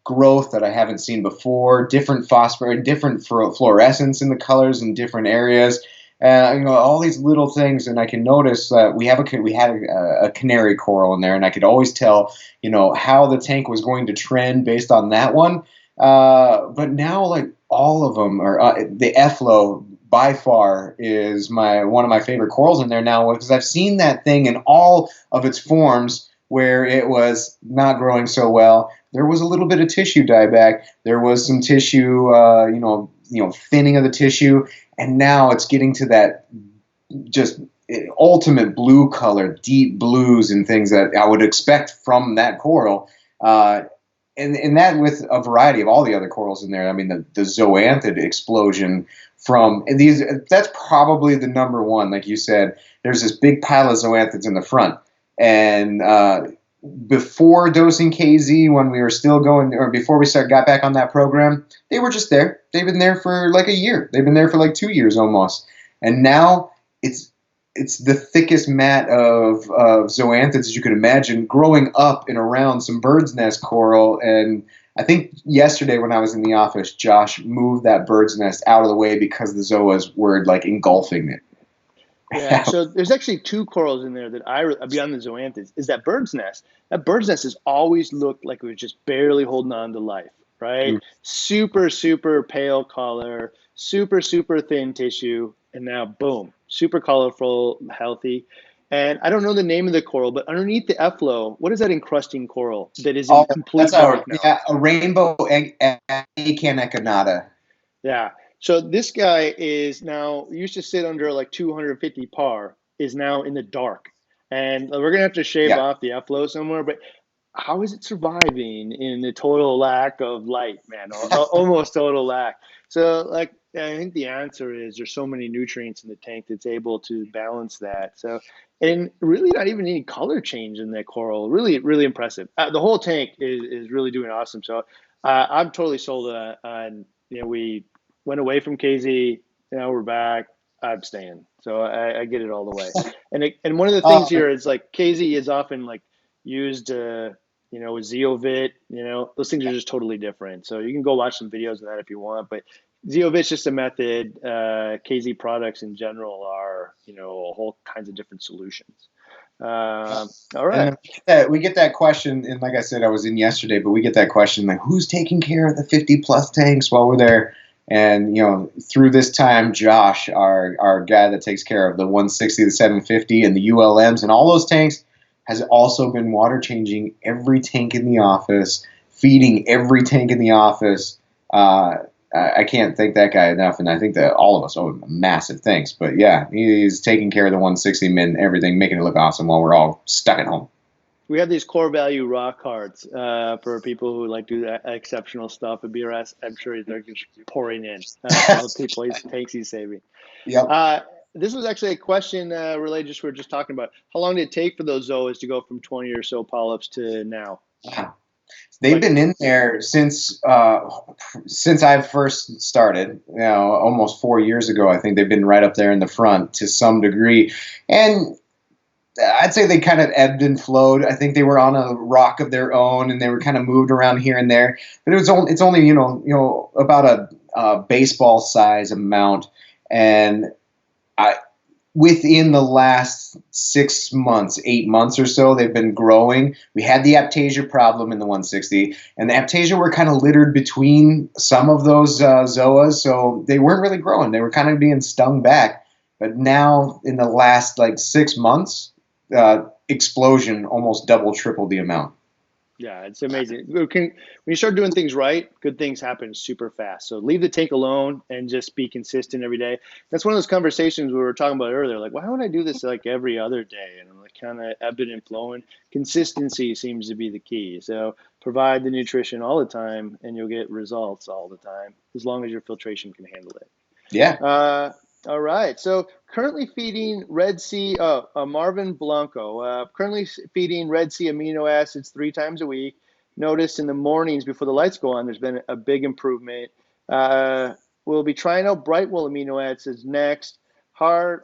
growth that I haven't seen before, different phosphor, different fluorescence in the colors in different areas. All these little things, and I can notice that we had a canary coral in there, and I could always tell, how the tank was going to trend based on that one. But now, like all of them are the F-Low by far is one of my favorite corals in there now because I've seen that thing in all of its forms where it was not growing so well. There was a little bit of tissue dieback. There was some tissue, thinning of the tissue. And now it's getting to that just ultimate blue color, deep blues and things that I would expect from that coral. And that with a variety of all the other corals in there. I mean, the zoanthid explosion from these, that's probably the number one. Like you said, there's this big pile of zoanthids in the front. And before dosing KZ, when we were still going, or before we got back on that program, they were just there. They've been there for like a year. They've been there for like 2 years almost. And now it's the thickest mat of zoanthids as you could imagine, growing up and around some bird's nest coral. And I think yesterday when I was in the office, Josh moved that bird's nest out of the way because the zoas were like engulfing it.
Yeah, so there's actually 2 corals in there that beyond the zoanthids, is that bird's nest. That bird's nest has always looked like it was just barely holding on to life, right? Super, super pale color, super, super thin tissue, and now boom, super colorful, healthy. And I don't know the name of the coral, but underneath the efflow, what is that encrusting coral that is in complete dark now?
Yeah, a rainbow Acanechinata.
Yeah. So this guy is now used to sit under like 250 par, is now in the dark. And we're going to have to shave off the efflow somewhere, but how is it surviving in the total lack of light, man? Almost total lack. So, like, I think the answer is there's so many nutrients in the tank that's able to balance that. So, and really not even any color change in that coral. Really, really impressive. The whole tank is really doing awesome. So, I'm totally sold on, we went away from KZ, now we're back. I'm staying. So I get it all the way. And one of the things here is like KZ is often like used with Zeovit, those things are just totally different. So you can go watch some videos of that if you want, but Zeovit's just a method. KZ products in general are, a whole kinds of different solutions. All right.
And we get that question, and like I said, I was in yesterday, but we get that question like, who's taking care of the 50 plus tanks while we're there? And through this time, Josh, our guy that takes care of the 160, the 750, and the ULMs, and all those tanks, has also been water changing every tank in the office, feeding every tank in the office. I can't thank that guy enough, and I think that all of us owe him massive thanks. But yeah, he's taking care of the 160 men, everything, making it look awesome while we're all stuck at home.
We have these core value rock cards for people who like do that exceptional stuff at BRS. I'm sure they're just pouring in all the people tanks he's saving.
Yep.
This was actually a question related to what we were just talking about. How long did it take for those zoas to go from 20 or so polyps to now?
They've been in there since I first started, almost 4 years ago. I think they've been right up there in the front to some degree. And I'd say they kind of ebbed and flowed. I think they were on a rock of their own, and they were kind of moved around here and there. But it's only about a baseball size amount, and within the last 6 months, 8 months or so, they've been growing. We had the aptasia problem in the 160, and the aptasia were kind of littered between some of those zoas, so they weren't really growing. They were kind of being stung back. But now, in the last 6 months, explosion, almost double, triple the amount.
Yeah, it's amazing. When you start doing things right, good things happen super fast. So leave the tank alone and just be consistent every day. That's one of those conversations we were talking about earlier. Like, why would I do this like every other day? And I'm like kind of ebbing and flowing. Consistency seems to be the key. So provide the nutrition all the time, and you'll get results all the time, as long as your filtration can handle it.
Yeah.
All right. So currently feeding Red Sea, Marvin Blanco, currently feeding Red Sea amino acids 3 times a week. Notice in the mornings before the lights go on, there's been a big improvement. We'll be trying out Brightwell amino acids next. Heard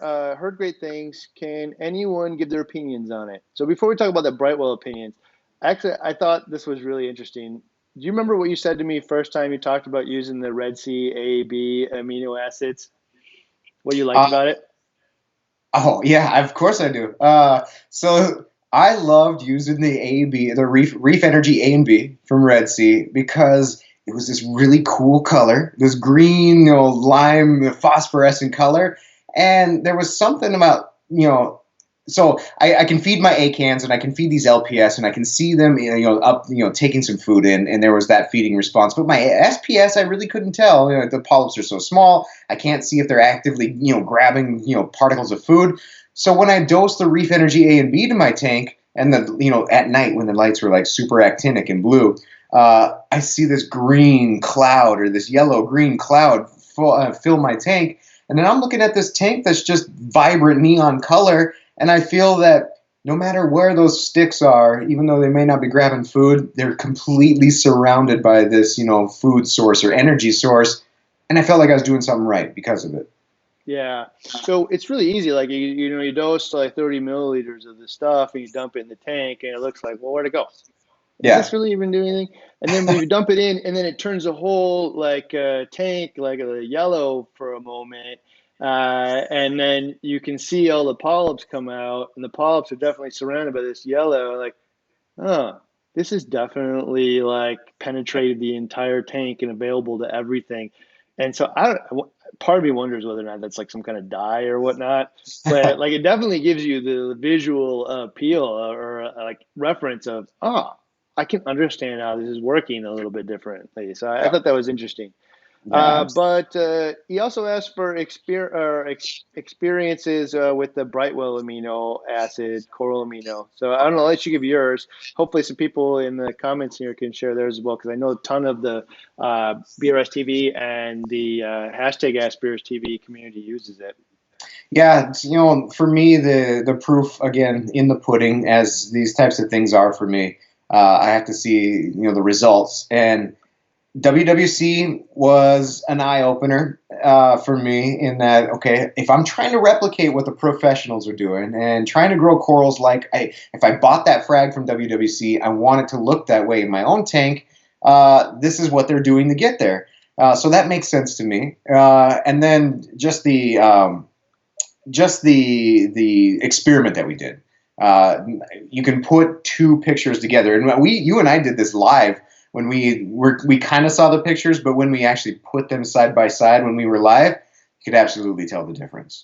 great things. Can anyone give their opinions on it? So before we talk about the Brightwell opinions, actually, I thought this was really interesting. Do you remember what you said to me first time you talked about using the Red Sea AB amino acids? What you liked about it?
Oh yeah, of course I do. So I loved using the Reef Energy A and B from Red Sea because it was this really cool color, this green, lime phosphorescent color, and there was something about So I can feed my ACANs and I can feed these LPS and I can see them, up, taking some food in, and there was that feeding response. But my SPS, I really couldn't tell. The polyps are so small, I can't see if they're actively, grabbing, particles of food. So when I dose the Reef Energy A and B to my tank, and at night when the lights were like super actinic and blue, I see this green cloud or this yellow-green cloud fill my tank. And then I'm looking at this tank that's just vibrant neon color, and I feel that no matter where those sticks are, even though they may not be grabbing food, they're completely surrounded by this, food source or energy source. And I felt like I was doing something right because of it.
Yeah. So it's really easy. Like, you dose like 30 milliliters of this stuff and you dump it in the tank and it looks like, well, where'd it go? Is this really even doing anything? And then when you dump it in and then it turns the whole tank like a yellow for a moment. And then you can see all the polyps come out, and the polyps are definitely surrounded by this yellow. Like, oh, this is definitely like penetrated the entire tank and available to everything. And so part of me wonders whether or not that's like some kind of dye or whatnot, but like it definitely gives you the visual appeal or like reference of, I can understand how this is working a little bit differently. So I thought that was interesting. But he also asked for experiences with the Brightwell amino acid, coral amino. So I don't know, I'll let you give yours. Hopefully some people in the comments here can share theirs as well, because I know a ton of the BRStv and the hashtag AskBRStv community uses it.
Yeah, for me, the proof, again, in the pudding, as these types of things are for me. I have to see, the results. And WWC was an eye-opener for me in that, okay, if I'm trying to replicate what the professionals are doing and trying to grow corals if I bought that frag from WWC, I want it to look that way in my own tank, this is what they're doing to get there. So that makes sense to me. And then just the experiment that we did. You can put two pictures together, and you and I did this live when we kind of saw the pictures, but when we actually put them side by side when we were live, you could absolutely tell the difference.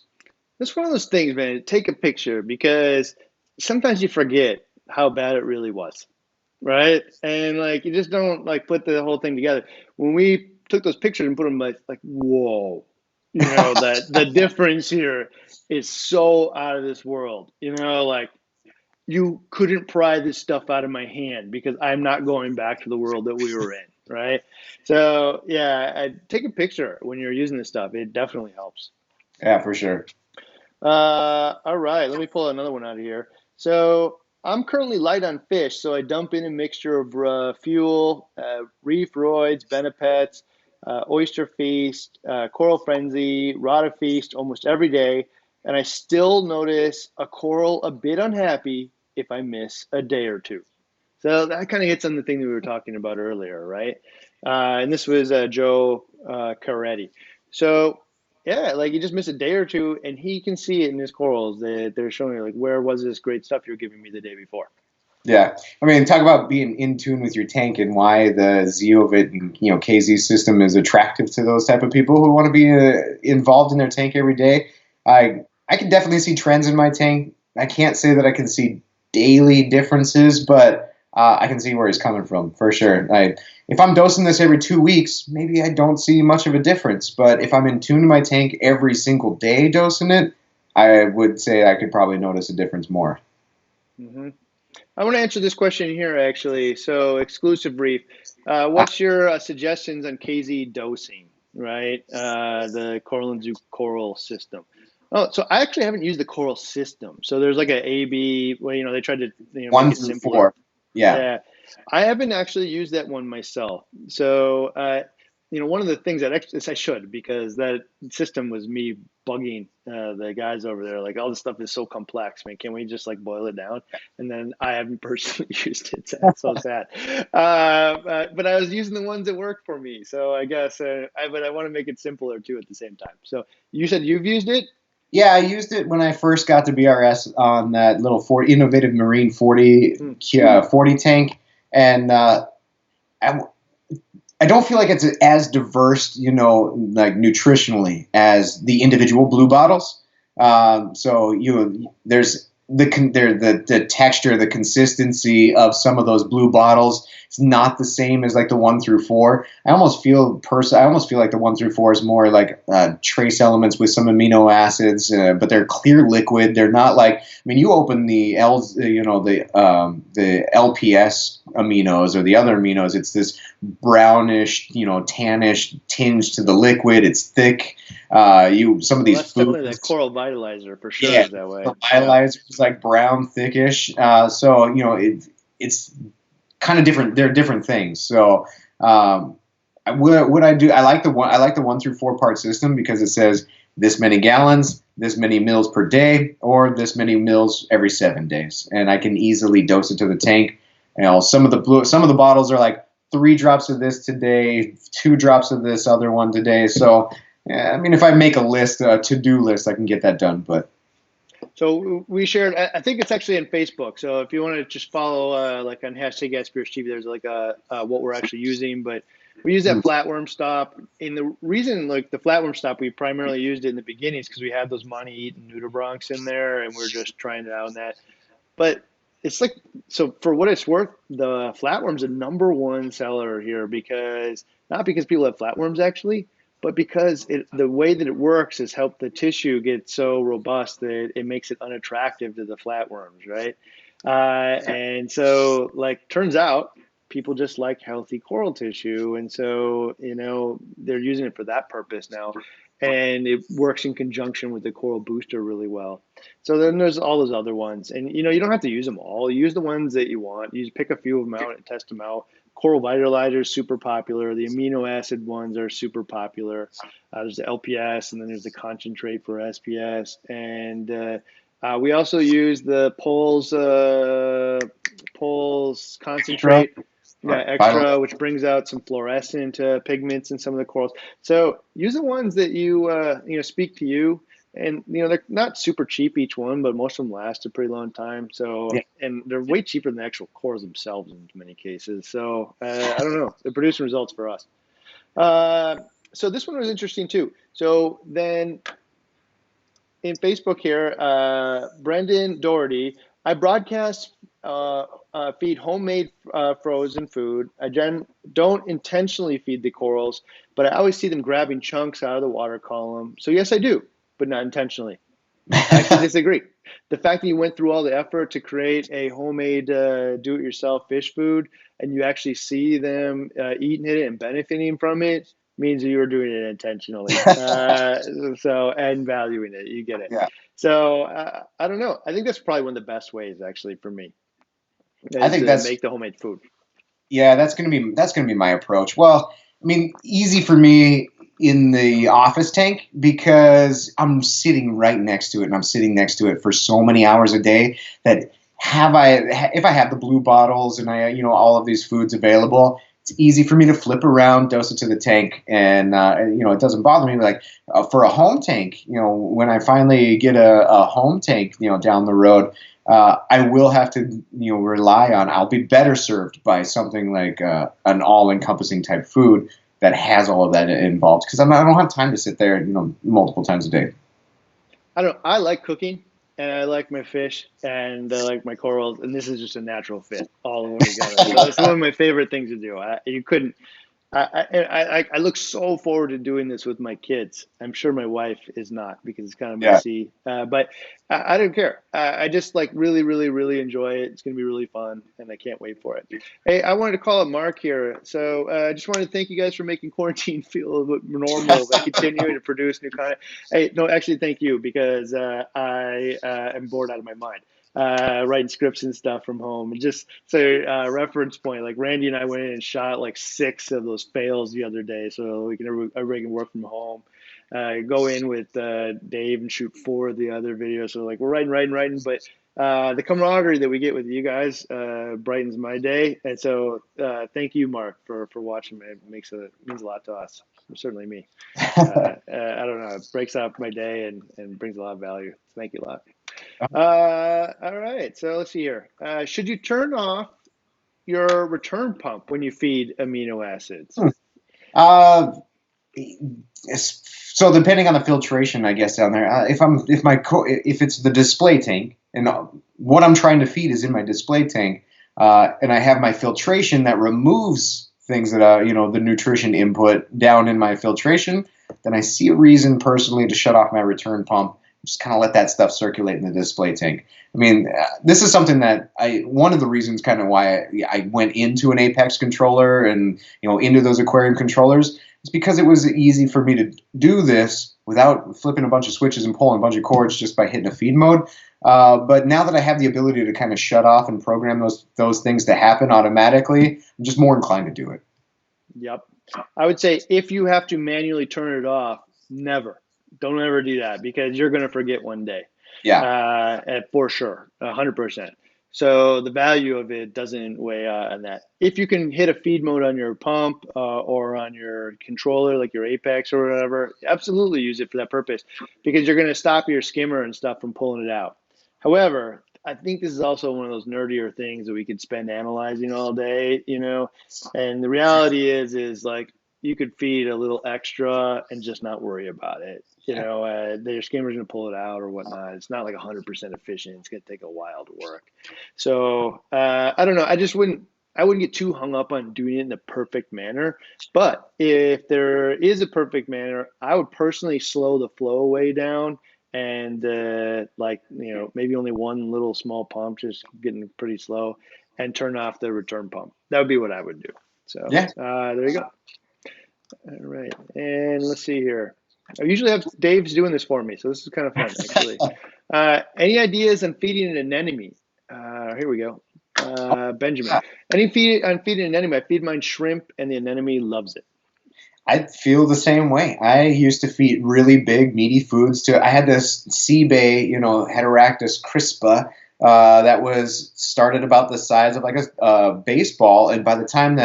That's one of those things, man. Take a picture, because sometimes you forget how bad it really was, right? And like you just don't like put the whole thing together. When we took those pictures and put them like whoa, that the difference here is so out of this world. Like you couldn't pry this stuff out of my hand because I'm not going back to the world that we were in, right? So yeah, take a picture when you're using this stuff. It definitely helps.
Yeah, for sure.
All right, let me pull another one out of here. So I'm currently light on fish, so I dump in a mixture of fuel, Reef roids, Benepets, Oyster Feast, Coral Frenzy, Rada Feast almost every day, and I still notice a coral a bit unhappy if I miss a day or two. So that kind of hits on the thing that we were talking about earlier, right? And this was Joe Caretti. So yeah, like you just miss a day or two, and he can see it in his corals that they're showing you, like, where was this great stuff you were giving me the day before?
Yeah, I mean, talk about being in tune with your tank and why the Zeovit and KZ system is attractive to those type of people who want to be involved in their tank every day. I can definitely see trends in my tank. I can't say that I can see daily differences, but I can see where he's coming from for sure. If I'm dosing this every 2 weeks, maybe I don't see much of a difference. But if I'm in tune to my tank every single day dosing it, I would say I could probably notice a difference more.
Mm-hmm. I want to answer this question here, actually. So, exclusive Reef, what's your suggestions on KZ dosing, right? The Coral and Zoo Coral system. Oh, so I actually haven't used the Coral system. So there's like a AB, well, they tried to make it simpler.
4. Yeah.
I haven't actually used that one myself. So, one of the things that I should, because that system was me bugging the guys over there. Like, all this stuff is so complex, man. Can we just like boil it down? And then I haven't personally used it. It's so sad. But I was using the ones that worked for me. So I guess, but I want to make it simpler too at the same time. So you said you've used it?
Yeah, I used it when I first got to BRS on that little innovative marine 40 tank, and I don't feel like it's as diverse, like nutritionally as the individual blue bottles. So there's the texture, the consistency of some of those blue bottles is not the same as like the 1 through 4. I almost feel like the 1 through 4 is more like trace elements with some amino acids, but they're clear liquid. They're not like, I mean, you open the the LPS aminos or the other aminos, it's this brownish, tannish tinge to the liquid. It's thick. Some of these
that's
foods,
definitely that coral vitalizer for sure is that way.
the vitalizer is like brown, thickish. So it's kind of different. They're different things. So what I do, I like the 1 through 4 part system because it says this many gallons, this many mils per day, or this many mils every 7 days, and I can easily dose it to the tank. Some of the bottles are like 3 drops of this today, 2 drops of this other one today. So, I mean, if I make a list, a to-do list, I can get that done. But
so we shared, I think it's actually in Facebook. So if you want to just follow like on hashtag BRStv, there's like what we're actually using. But we use that flatworm stop. And the reason like the flatworm stop, we primarily used it in the beginning is because we had those money-eating nudibranchs in there, and we're just trying it out on that. But it's like, so for what it's worth, the flatworm's a #1 seller here not because people have flatworms actually, but because the way that it works has helped the tissue get so robust that it makes it unattractive to the flatworms, right? And so, like, turns out people just like healthy coral tissue, and so they're using it for that purpose now, and it works in conjunction with the coral booster really well. So then there's all those other ones, and you don't have to use them all. Use the ones that you want. You just pick a few of them out and test them out. Coral vitalizer is super popular. The amino acid ones are super popular. There's the LPS, and then there's the concentrate for SPS. And we also use the Poles concentrate, extra, which brings out some fluorescent pigments in some of the corals. So use the ones that you speak to you. And they're not super cheap each one, but most of them last a pretty long time. So and they're way cheaper than the actual cores themselves in many cases. So I don't know, they're producing results for us. So this one was interesting too. So then in Facebook here, Brendan Doherty, I broadcast feed homemade frozen food. I don't intentionally feed the corals, but I always see them grabbing chunks out of the water column. So yes, I do, but not intentionally. I actually disagree. The fact that you went through all the effort to create a homemade do-it-yourself fish food and you actually see them eating it and benefiting from it means that you were doing it intentionally. And valuing it. You get it.
yeah,
So I don't know. I think that's probably one of the best ways actually for me.
I think that's
make the homemade food.
Yeah, that's gonna be my approach. Well, I mean, easy for me in the office tank because I'm sitting right next to it, and I'm sitting next to it for so many hours a day that if I have the blue bottles and I all of these foods available, it's easy for me to flip around, dose it to the tank, and it doesn't bother me. Like for a home tank, when I finally get a home tank, down the road. I will have to, rely on. I'll be better served by something like an all-encompassing type food that has all of that involved because I don't have time to sit there, multiple times a day.
I like cooking, and I like my fish, and I like my corals, and this is just a natural fit all the way together. So it's one of my favorite things to do. I look so forward to doing this with my kids. I'm sure my wife is not because it's kind of messy, but I don't care. I just like really, really, really enjoy it. It's going to be really fun, and I can't wait for it. Hey, I wanted to call up Mark here. So I just wanted to thank you guys for making quarantine feel a little bit normal by continuing to produce new content. Hey, no, actually, thank you because I am bored out of my mind. Writing scripts and stuff from home. And just so reference point, like Randy and I went in and shot like 6 of those fails the other day, so everybody can work from home. Go in with Dave and shoot 4 of the other videos. So like we're writing, but the camaraderie that we get with you guys brightens my day. And so thank you, Mark, for watching. It means a lot to us. Certainly me. I don't know. It breaks up my day and brings a lot of value. Thank you a lot. All right, so let's see here. Should you turn off your return pump when you feed amino acids?
So depending on the filtration, I guess down there, if it's the display tank and what I'm trying to feed is in my display tank, and I have my filtration that removes things that the nutrition input down in my filtration, then I see a reason personally to shut off my return pump, just kind of let that stuff circulate in the display tank. I mean, this is something that one of the reasons kind of why I went into an Apex controller and into those aquarium controllers is because it was easy for me to do this without flipping a bunch of switches and pulling a bunch of cords just by hitting a feed mode. But now that I have the ability to kind of shut off and program those things to happen automatically, I'm just more inclined to do it.
Yep. I would say if you have to manually turn it off, never. Don't ever do that because you're going to forget one day.
Yeah.
For sure, 100%. So the value of it doesn't weigh on that. If you can hit a feed mode on your pump or on your controller, like your Apex or whatever, absolutely use it for that purpose because you're going to stop your skimmer and stuff from pulling it out. However, I think this is also one of those nerdier things that we could spend analyzing all day, and the reality is like you could feed a little extra and just not worry about it. Their skimmer's going to pull it out or whatnot. It's not like 100% efficient. It's going to take a while to work. So I don't know. I wouldn't get too hung up on doing it in the perfect manner. But if there is a perfect manner, I would personally slow the flow way down and maybe only one little small pump, just getting pretty slow, and turn off the return pump. That would be what I would do. So
Yeah.
there you go. All right, and let's see here. I usually have Dave's doing this for me, so this is kind of fun, actually. Any ideas on feeding an anemone? Here we go. Benjamin. Any on feeding an anemone? I feed mine shrimp, and the anemone loves it.
I feel the same way. I used to feed really big, meaty foods to. I had this sea bay, Heteractis crispa, that was started about the size of like a baseball, and by the time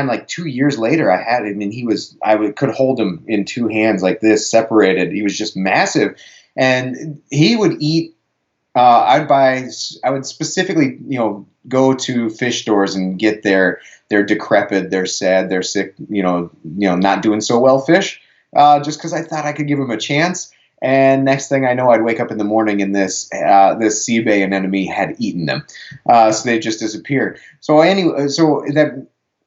like 2 years later, I had him, and could hold him in two hands like this, separated. He was just massive, and he would eat. I would specifically, go to fish stores and get their decrepit, their sad, their sick, not doing so well fish, just because I thought I could give them a chance. And next thing I know, I'd wake up in the morning and this sea bay anemone had eaten them, so they just disappeared. So anyway,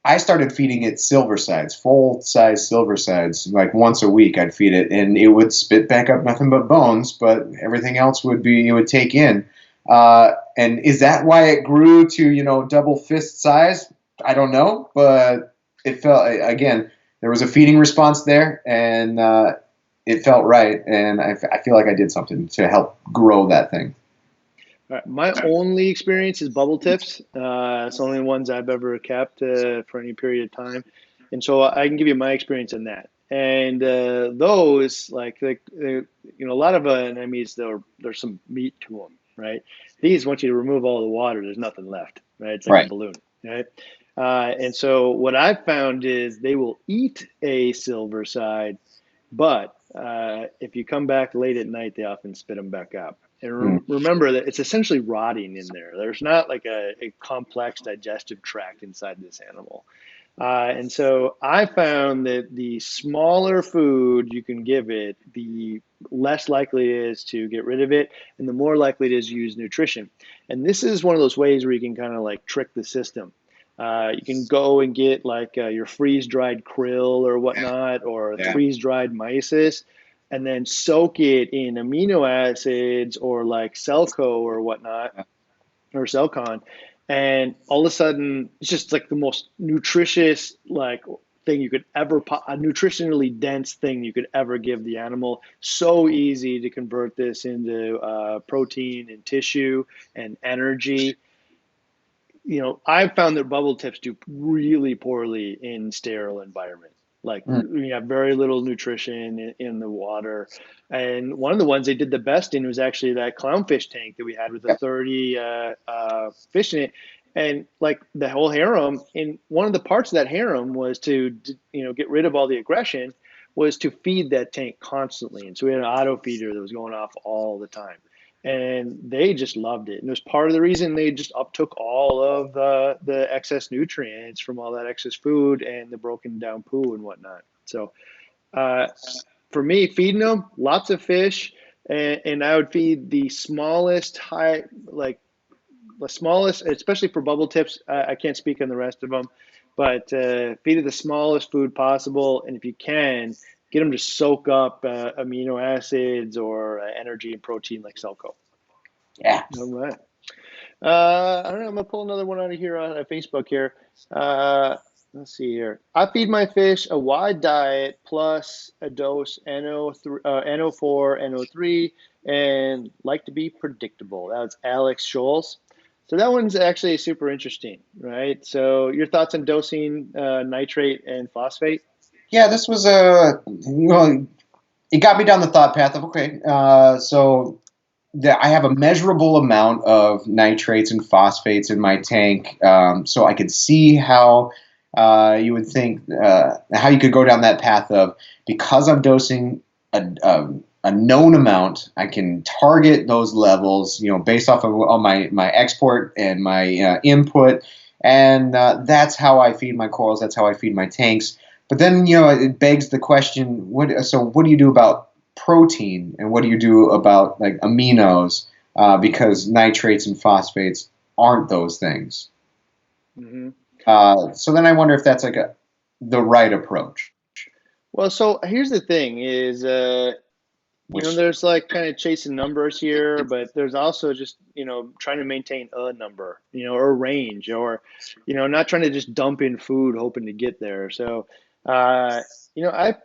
I started feeding it silver sides, full size silver sides, like once a week. I'd feed it, and it would spit back up nothing but bones, but everything else it would take in. And is that why it grew to double fist size? I don't know, but it felt, again, there was a feeding response there, and it felt right, and I feel like I did something to help grow that thing.
All right. My only experience is bubble tips. It's the only ones I've ever kept for any period of time, and so I can give you my experience in that. And those, a lot of anemones, there's some meat to them, right? These, once you remove all the water, there's nothing left, right? It's like a
Right.
balloon, right? And so what I've found is they will eat a silver side, but if you come back late at night, they often spit them back up. And remember that it's essentially rotting in there. There's not like a complex digestive tract inside this animal. And so I found that the smaller food you can give it, the less likely it is to get rid of it, and the more likely it is to use nutrition. And this is one of those ways where you can kind of like trick the system. You can go and get like your freeze-dried krill or whatnot, or freeze-dried mysis, and then soak it in amino acids or like Celco or whatnot, or Celcon, and all of a sudden it's just like the most nutritious like thing you could ever, a nutritionally dense thing you could ever give the animal. So easy to convert this into protein and tissue and energy. I've found that bubble tips do really poorly in sterile environment. Like we have very little nutrition in the water. And one of the ones they did the best in was actually that clownfish tank that we had with the 30 fish in it. And like the whole harem, and one of the parts of that harem was to, get rid of all the aggression, was to feed that tank constantly. And so we had an auto feeder that was going off all the time. And they just loved it. And it was part of the reason they just uptook all of the excess nutrients from all that excess food and the broken down poo and whatnot. So for me, feeding them lots of fish, and I would feed the smallest the smallest, especially for bubble tips. I can't speak on the rest of them, but feed it the smallest food possible, and if you can, get them to soak up amino acids or energy and protein like Celco.
Yeah.
All right. I don't know. I'm gonna pull another one out of here on Facebook here. Let's see here. I feed my fish a wide diet plus a dose NO3, NO4, NO3, and like to be predictable. That was Alex Scholes. So that one's actually super interesting, right? So your thoughts on dosing nitrate and phosphate?
Yeah, this was it got me down the thought path of okay, so I have a measurable amount of nitrates and phosphates in my tank, so I could see how you would think how you could go down that path of because I'm dosing a known amount, I can target those levels, based off of all my export and my input, and that's how I feed my corals. That's how I feed my tanks. But then it begs the question: what do you do about protein, and what do you do about like aminos? Because nitrates and phosphates aren't those things.
Mm-hmm.
So then I wonder if that's like the right approach.
Well, so here's the thing: is
Which
there's like kind of chasing numbers here, but there's also just, trying to maintain a number, or a range, or, not trying to just dump in food hoping to get there. So, I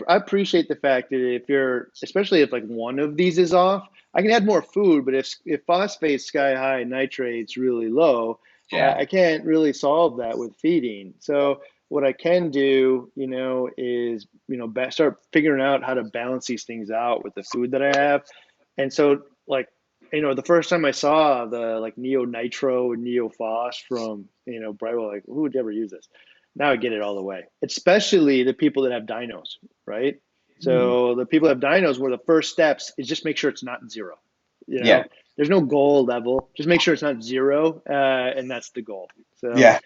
appreciate the fact that especially if like one of these is off, I can add more food, but if phosphate's sky high, nitrate's really low,
yeah.
I can't really solve that with feeding. So, what I can do, is, start figuring out how to balance these things out with the food that I have. And so, like, the first time I saw the like Neo Nitro and Neo Phos from, Brightwell, like, who would ever use this? Now I get it all the way, especially the people that have dynos, right?
Hmm.
So the people that have dynos, where the first steps is just make sure it's not zero.
Yeah.
There's no goal level. Just make sure it's not zero, and that's the goal. So
Yeah.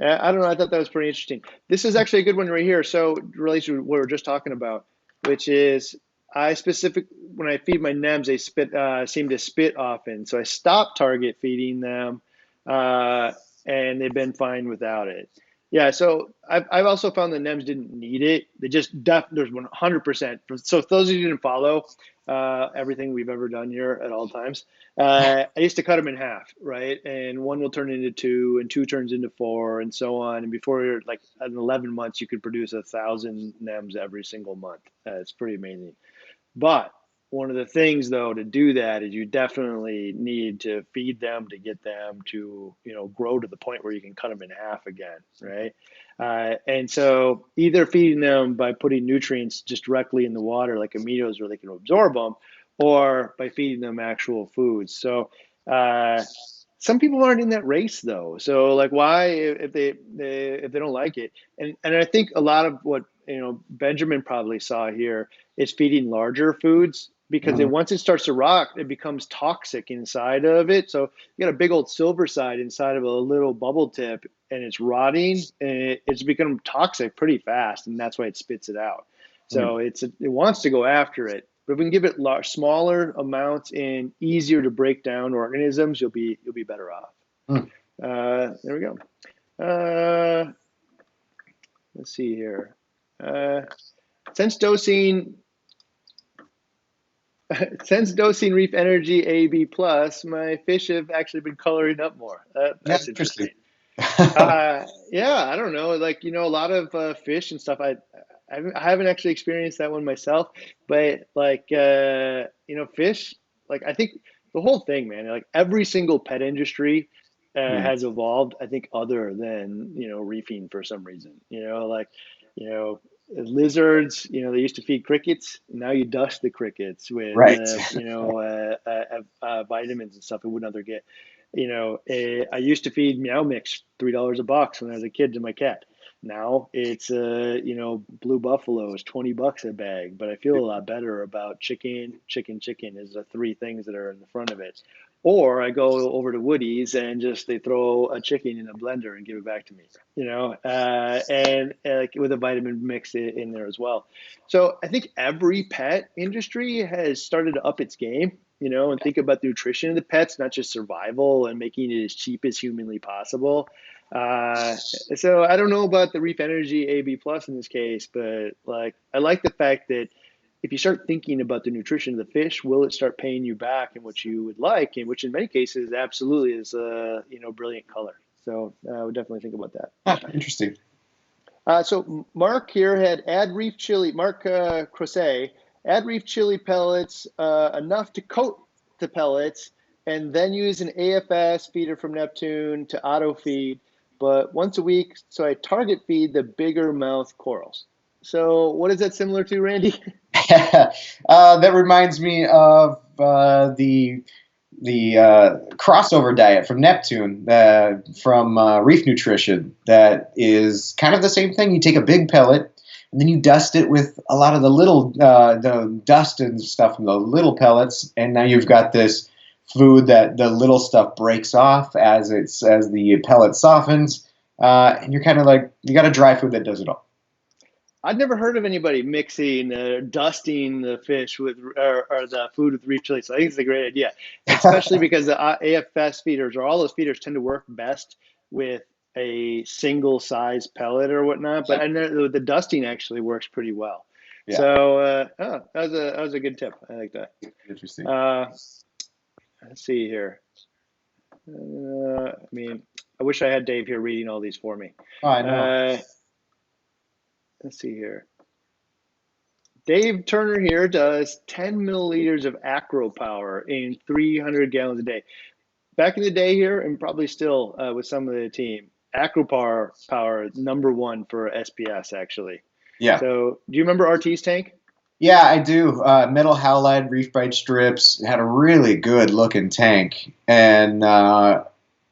I don't know. I thought that was pretty interesting. This is actually a good one right here. So, related to what we were just talking about, which is when I feed my nems, they seem to spit often. So I stopped target feeding them, uh, and they've been fine without it. Yeah. So I've also found the nems didn't need it. They just there's 100%. So if those of you who didn't follow everything we've ever done here at all times, I used to cut them in half, right? And one will turn into two, and two turns into four, and so on. And before you're like at 11 months, you could produce 1,000 NEMs every single month. It's pretty amazing. But one of the things, though, to do that is you definitely need to feed them to get them to, grow to the point where you can cut them in half again, right? And so either feeding them by putting nutrients just directly in the water, like aminos, where they can absorb them, or by feeding them actual foods. So some people aren't in that race though. So like, why if they don't like it? And I think a lot of what Benjamin probably saw here is feeding larger foods, because
Mhm.
once it starts to rot, it becomes toxic inside of it. So you got a big old silver side inside of a little bubble tip, and it's rotting, and it's become toxic pretty fast, and that's why it spits it out. So it wants to go after it. But if we can give it smaller amounts and easier to break down organisms, you'll be better off.
Mm.
There we go. Uh, let's see here. Uh, since dosing since dosing Reef Energy AB plus, my fish have actually been coloring up more.
That's
That's
interesting.
interesting. Yeah, I don't know. Like, a lot of fish and stuff. I haven't actually experienced that one myself, but like, fish. Like, I think the whole thing, man. Like, every single pet industry
Mm.
has evolved. I think other than reefing for some reason. Like, you know. Lizards, they used to feed crickets. Now you dust the crickets with,
Right.
vitamins and stuff it wouldn't other get. I used to feed Meow Mix $3 a box when I was a kid to my cat. Now it's Blue Buffalo is $20 a bag, but I feel a lot better about chicken. Chicken is the three things that are in the front of it. Or I go over to Woody's and just they throw a chicken in a blender and give it back to me, and like with a vitamin mix in there as well. So I think every pet industry has started to up its game, and think about the nutrition of the pets, not just survival and making it as cheap as humanly possible. Uh, so I don't know about the Reef Energy AB Plus in this case, but like I like the fact that if you start thinking about the nutrition of the fish, will it start paying you back in what you would like, and which in many cases absolutely is a brilliant color. So I would definitely think about that.
Interesting.
So Mark here had add reef chili. Mark Crosset, add reef chili pellets enough to coat the pellets, and then use an AFS feeder from Neptune to auto feed, but once a week. So I target feed the bigger mouth corals. So what is that similar to, Randy?
That reminds me of the crossover diet from Neptune, from Reef Nutrition. That is kind of the same thing. You take a big pellet and then you dust it with a lot of the dust and stuff from the little pellets, and now you've got this food that the little stuff breaks off as the pellet softens, and you're kind of like, you got a dry food that does it all.
I've never heard of anybody mixing, dusting the fish with or the food with reef chili. So I think it's a great idea, especially because the AFS feeders or all those feeders tend to work best with a single size pellet or whatnot. But I know the dusting actually works pretty well.
Yeah.
So that was a good tip. I like that.
Interesting.
Let's see here. I mean, I wish I had Dave here reading all these for me.
Oh, I know.
Let's see here. Dave Turner here does 10 milliliters of acro power in 300 gallons a day. Back in the day here, and probably still with some of the team, acro power number one for SPS actually.
Yeah.
So do you remember RT's tank?
Yeah, I do. Metal halide reef bite strips. Had a really good looking tank, and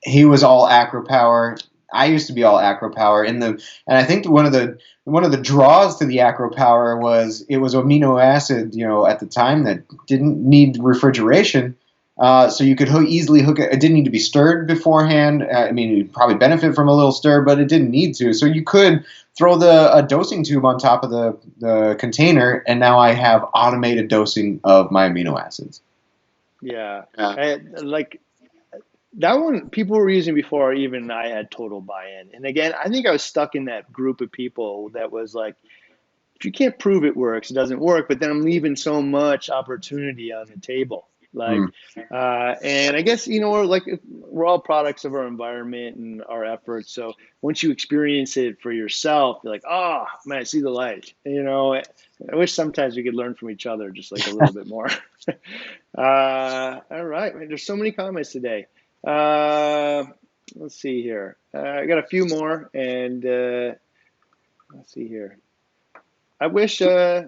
he was all acro power. I used to be all acro power and I think one of the draws to the acro power was it was amino acid, at the time, that didn't need refrigeration, so you could easily hook it. It didn't need to be stirred beforehand. I mean, you'd probably benefit from a little stir, but it didn't need to. So you could throw a dosing tube on top of the container, and now I have automated dosing of my amino acids.
Yeah, like that one people were using before even I had total buy-in. And again, I think I was stuck in that group of people that was like, if you can't prove it works, it doesn't work. But then I'm leaving so much opportunity on the table. Like, and I guess, we're all products of our environment and our efforts. So once you experience it for yourself, you're like, oh man, I see the light. I wish sometimes we could learn from each other just like a little bit more. All right, man, there's so many comments today. Let's see here. I got a few more, and let's see here. I wish. All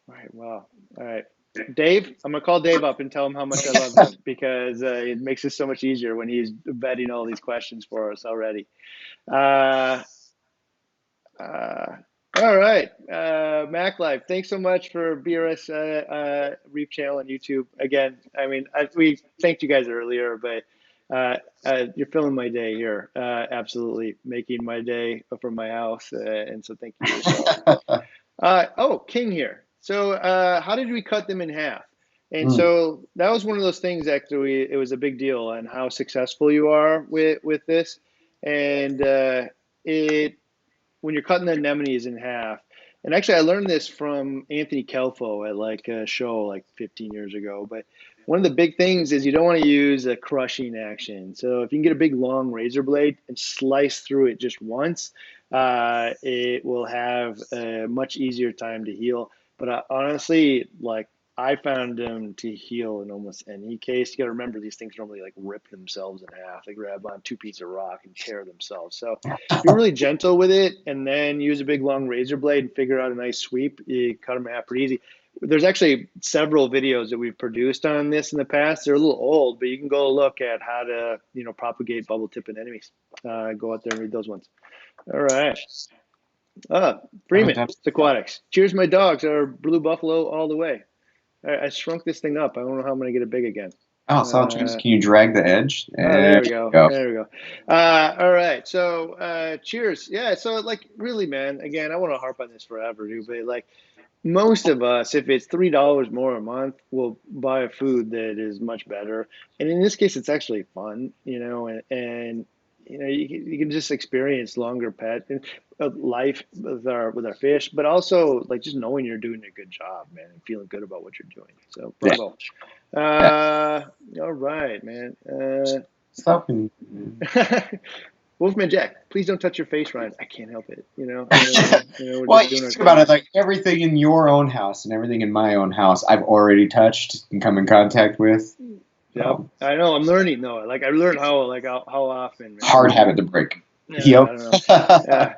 right. Wow. All right, Dave. I'm gonna call Dave up and tell him how much I love him because it makes it so much easier when he's vetting all these questions for us already. All right, Mac Life, thanks so much for BRS Reef channel on YouTube. Again, I mean, we thanked you guys earlier, but you're filling my day here. Absolutely making my day from my house, and so thank you yourself. Oh, King here. So how did we cut them in half? And so that was one of those things, actually, it was a big deal on how successful you are with this. And when you're cutting the anemones in half, and actually I learned this from Anthony Kelfo at like a show like 15 years ago, but one of the big things is you don't want to use a crushing action. So if you can get a big long razor blade and slice through it just once, it will have a much easier time to heal. But honestly, like I found them to heal in almost any case. You got to remember these things normally like rip themselves in half. They grab on two pieces of rock and tear themselves. So if you're really gentle with it and then use a big long razor blade and figure out a nice sweep, you cut them in half pretty easy. There's actually several videos that we've produced on this in the past. They're a little old, but you can go look at how to, propagate bubble tip anemones. Go out there and read those ones. All right. Freeman, Aquatics. Cheers, my dogs. Our blue buffalo all the way. I shrunk this thing up. I don't know how I'm gonna get it big again.
Oh, so just can you drag the edge?
Oh, there
There
we
you
go.
go.
There we go. All right. So, cheers. Yeah. So, like, really, man. Again, I want to harp on this forever, dude. But like, most of us, if it's $3 more a month, will buy a food that is much better. And in this case, it's actually fun, and you can just experience longer pet life with our fish, but also like just knowing you're doing a good job, man, and feeling good about what you're doing. So,
Yeah.
bravo.
Yeah.
All right, man.
Stuff and
Wolfman Jack, please don't touch your face, Ryan. I can't help it. We're
well,
just
you
doing our
think about
thing.
it, like everything in your own house and everything in my own house, I've already touched and come in contact with.
Yep, I know. I'm learning though. Like I learned how often, man.
Hard habit to break.
Yeah, I
Yep.
don't know. Yeah.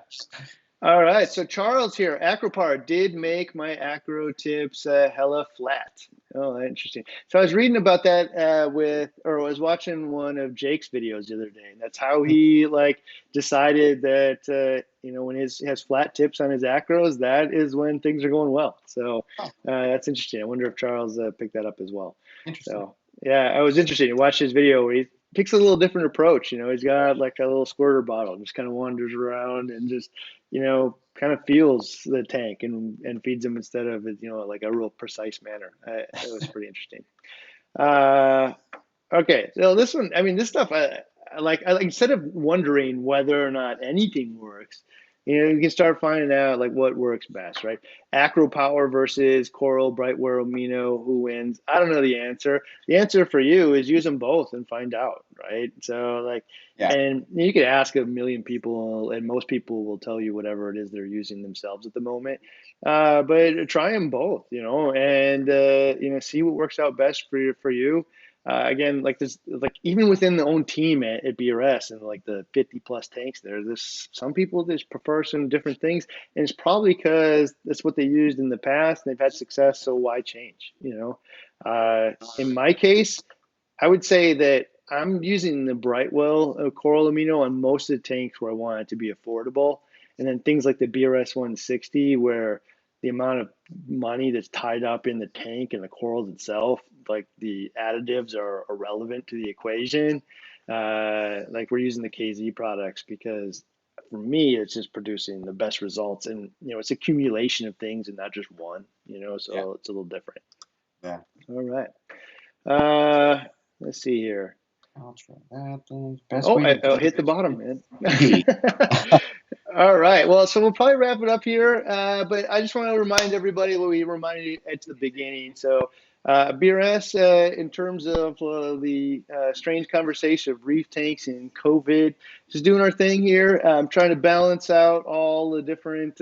All right. So Charles here, Acropar did make my acro tips hella flat. Oh, interesting. So I was reading about that or I was watching one of Jake's videos the other day. And that's how he like decided that when he has flat tips on his acros, that is when things are going well. So that's interesting. I wonder if Charles picked that up as well.
Interesting.
So yeah, I was interested. to watch his video where he takes a little different approach. He's got like a little squirter bottle, just kind of wanders around and just kind of feels the tank and feeds them instead of like a real precise manner. It was pretty interesting. Uh, okay, so this one, I mean, this stuff, I instead of wondering whether or not anything works, you can start finding out like what works best, right? Acro power versus coral, brightware, amino, who wins? I don't know the answer. The answer for you is use them both and find out, right? So like,
Yeah.
and you could ask a million people, and most people will tell you whatever it is they're using themselves at the moment. But try them both, and see what works out best for you. Again, like this, like even within the own team at BRS and like the 50 plus tanks there's some people just prefer some different things, and it's probably because that's what they used in the past and they've had success. So why change? In my case, I would say that I'm using the Brightwell Coral Amino on most of the tanks where I want it to be affordable. And then things like the BRS 160, where the amount of money that's tied up in the tank and the corals itself, like the additives are irrelevant to the equation. Like we're using the KZ products because for me, it's just producing the best results. And, it's accumulation of things and not just one,
Yeah.
so it's a little different.
Yeah.
All right. Uh, let's see here.
I'll try that. Best
Oh,
way to
I'll
get
hit the bottom, man.
Hey.
All right. Well, so we'll probably wrap it up here. But I just want to remind everybody what we reminded you at the beginning. So, BRS, in terms of the strange conversation of reef tanks and COVID, just doing our thing here. Trying to balance out all the different,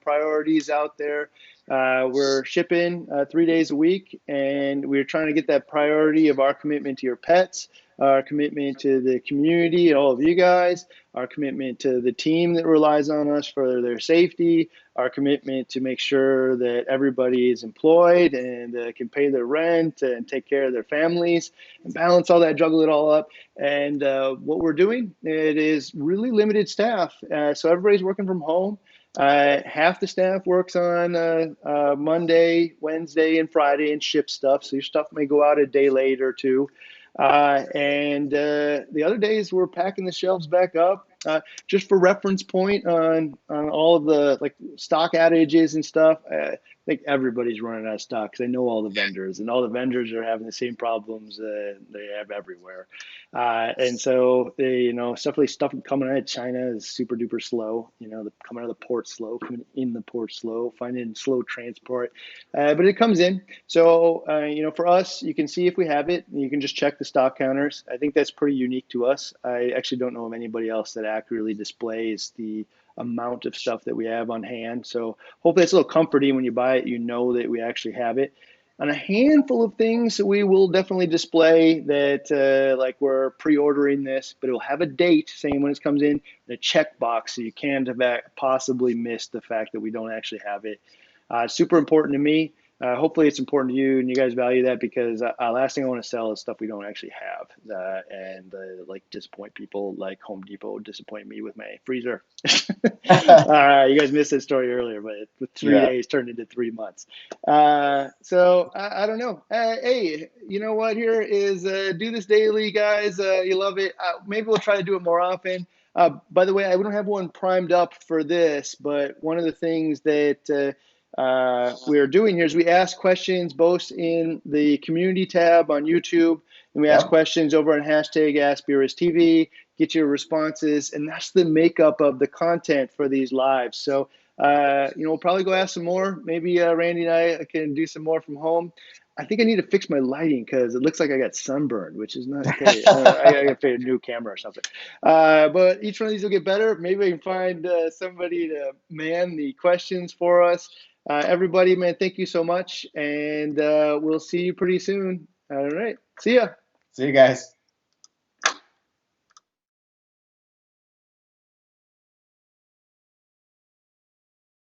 priorities out there. We're shipping 3 days a week, and we're trying to get that priority of our commitment to your pets, our commitment to the community and all of you guys, our commitment to the team that relies on us for their safety, our commitment to make sure that everybody is employed and can pay their rent and take care of their families and balance all that, juggle it all up. And what we're doing, it is really limited staff. So everybody's working from home. Half the staff works on Monday, Wednesday, and Friday and ship stuff. So your stuff may go out a day late or two. And the other days we're packing the shelves back up. Just for reference point on all of the like stock outages and stuff, I think everybody's running out of stock because I know all the vendors and all the vendors are having the same problems they have everywhere. And so stuff coming out of China is super duper slow. Coming out of the port slow, coming in the port slow, finding slow transport, but it comes in. So for us, you can see if we have it. You can just check the stock counters. I think that's pretty unique to us. I actually don't know of anybody else that accurately displays the amount of stuff that we have on hand. So hopefully it's a little comforting when you buy it. You know that we actually have it. On a handful of things, we will definitely display that like we're pre-ordering this, but it'll have a date saying when it comes in, the checkbox, so you can't have possibly miss the fact that we don't actually have it. Super important to me. hopefully it's important to you and you guys value that, because last thing I want to sell is stuff we don't actually have, and like disappoint people like Home Depot disappointed me with my freezer. You guys missed that story earlier, but with 3 days turned into 3 months. So I don't know. Hey, you know what? Here is do this daily, guys. You love it. Maybe we'll try to do it more often. By the way, I don't have one primed up for this, but one of the things that we're doing here is we ask questions both in the community tab on YouTube, and we ask questions over on hashtag #BRStv, get your responses, and that's the makeup of the content for these lives. So, we'll probably go ask some more. Maybe Randy and I can do some more from home. I think I need to fix my lighting because it looks like I got sunburned, which is not great. I gotta get a new camera or something. But each one of these will get better. Maybe I can find somebody to man the questions for us. Everybody, man, thank you so much, and we'll see you pretty soon. All right, see ya.
See you guys.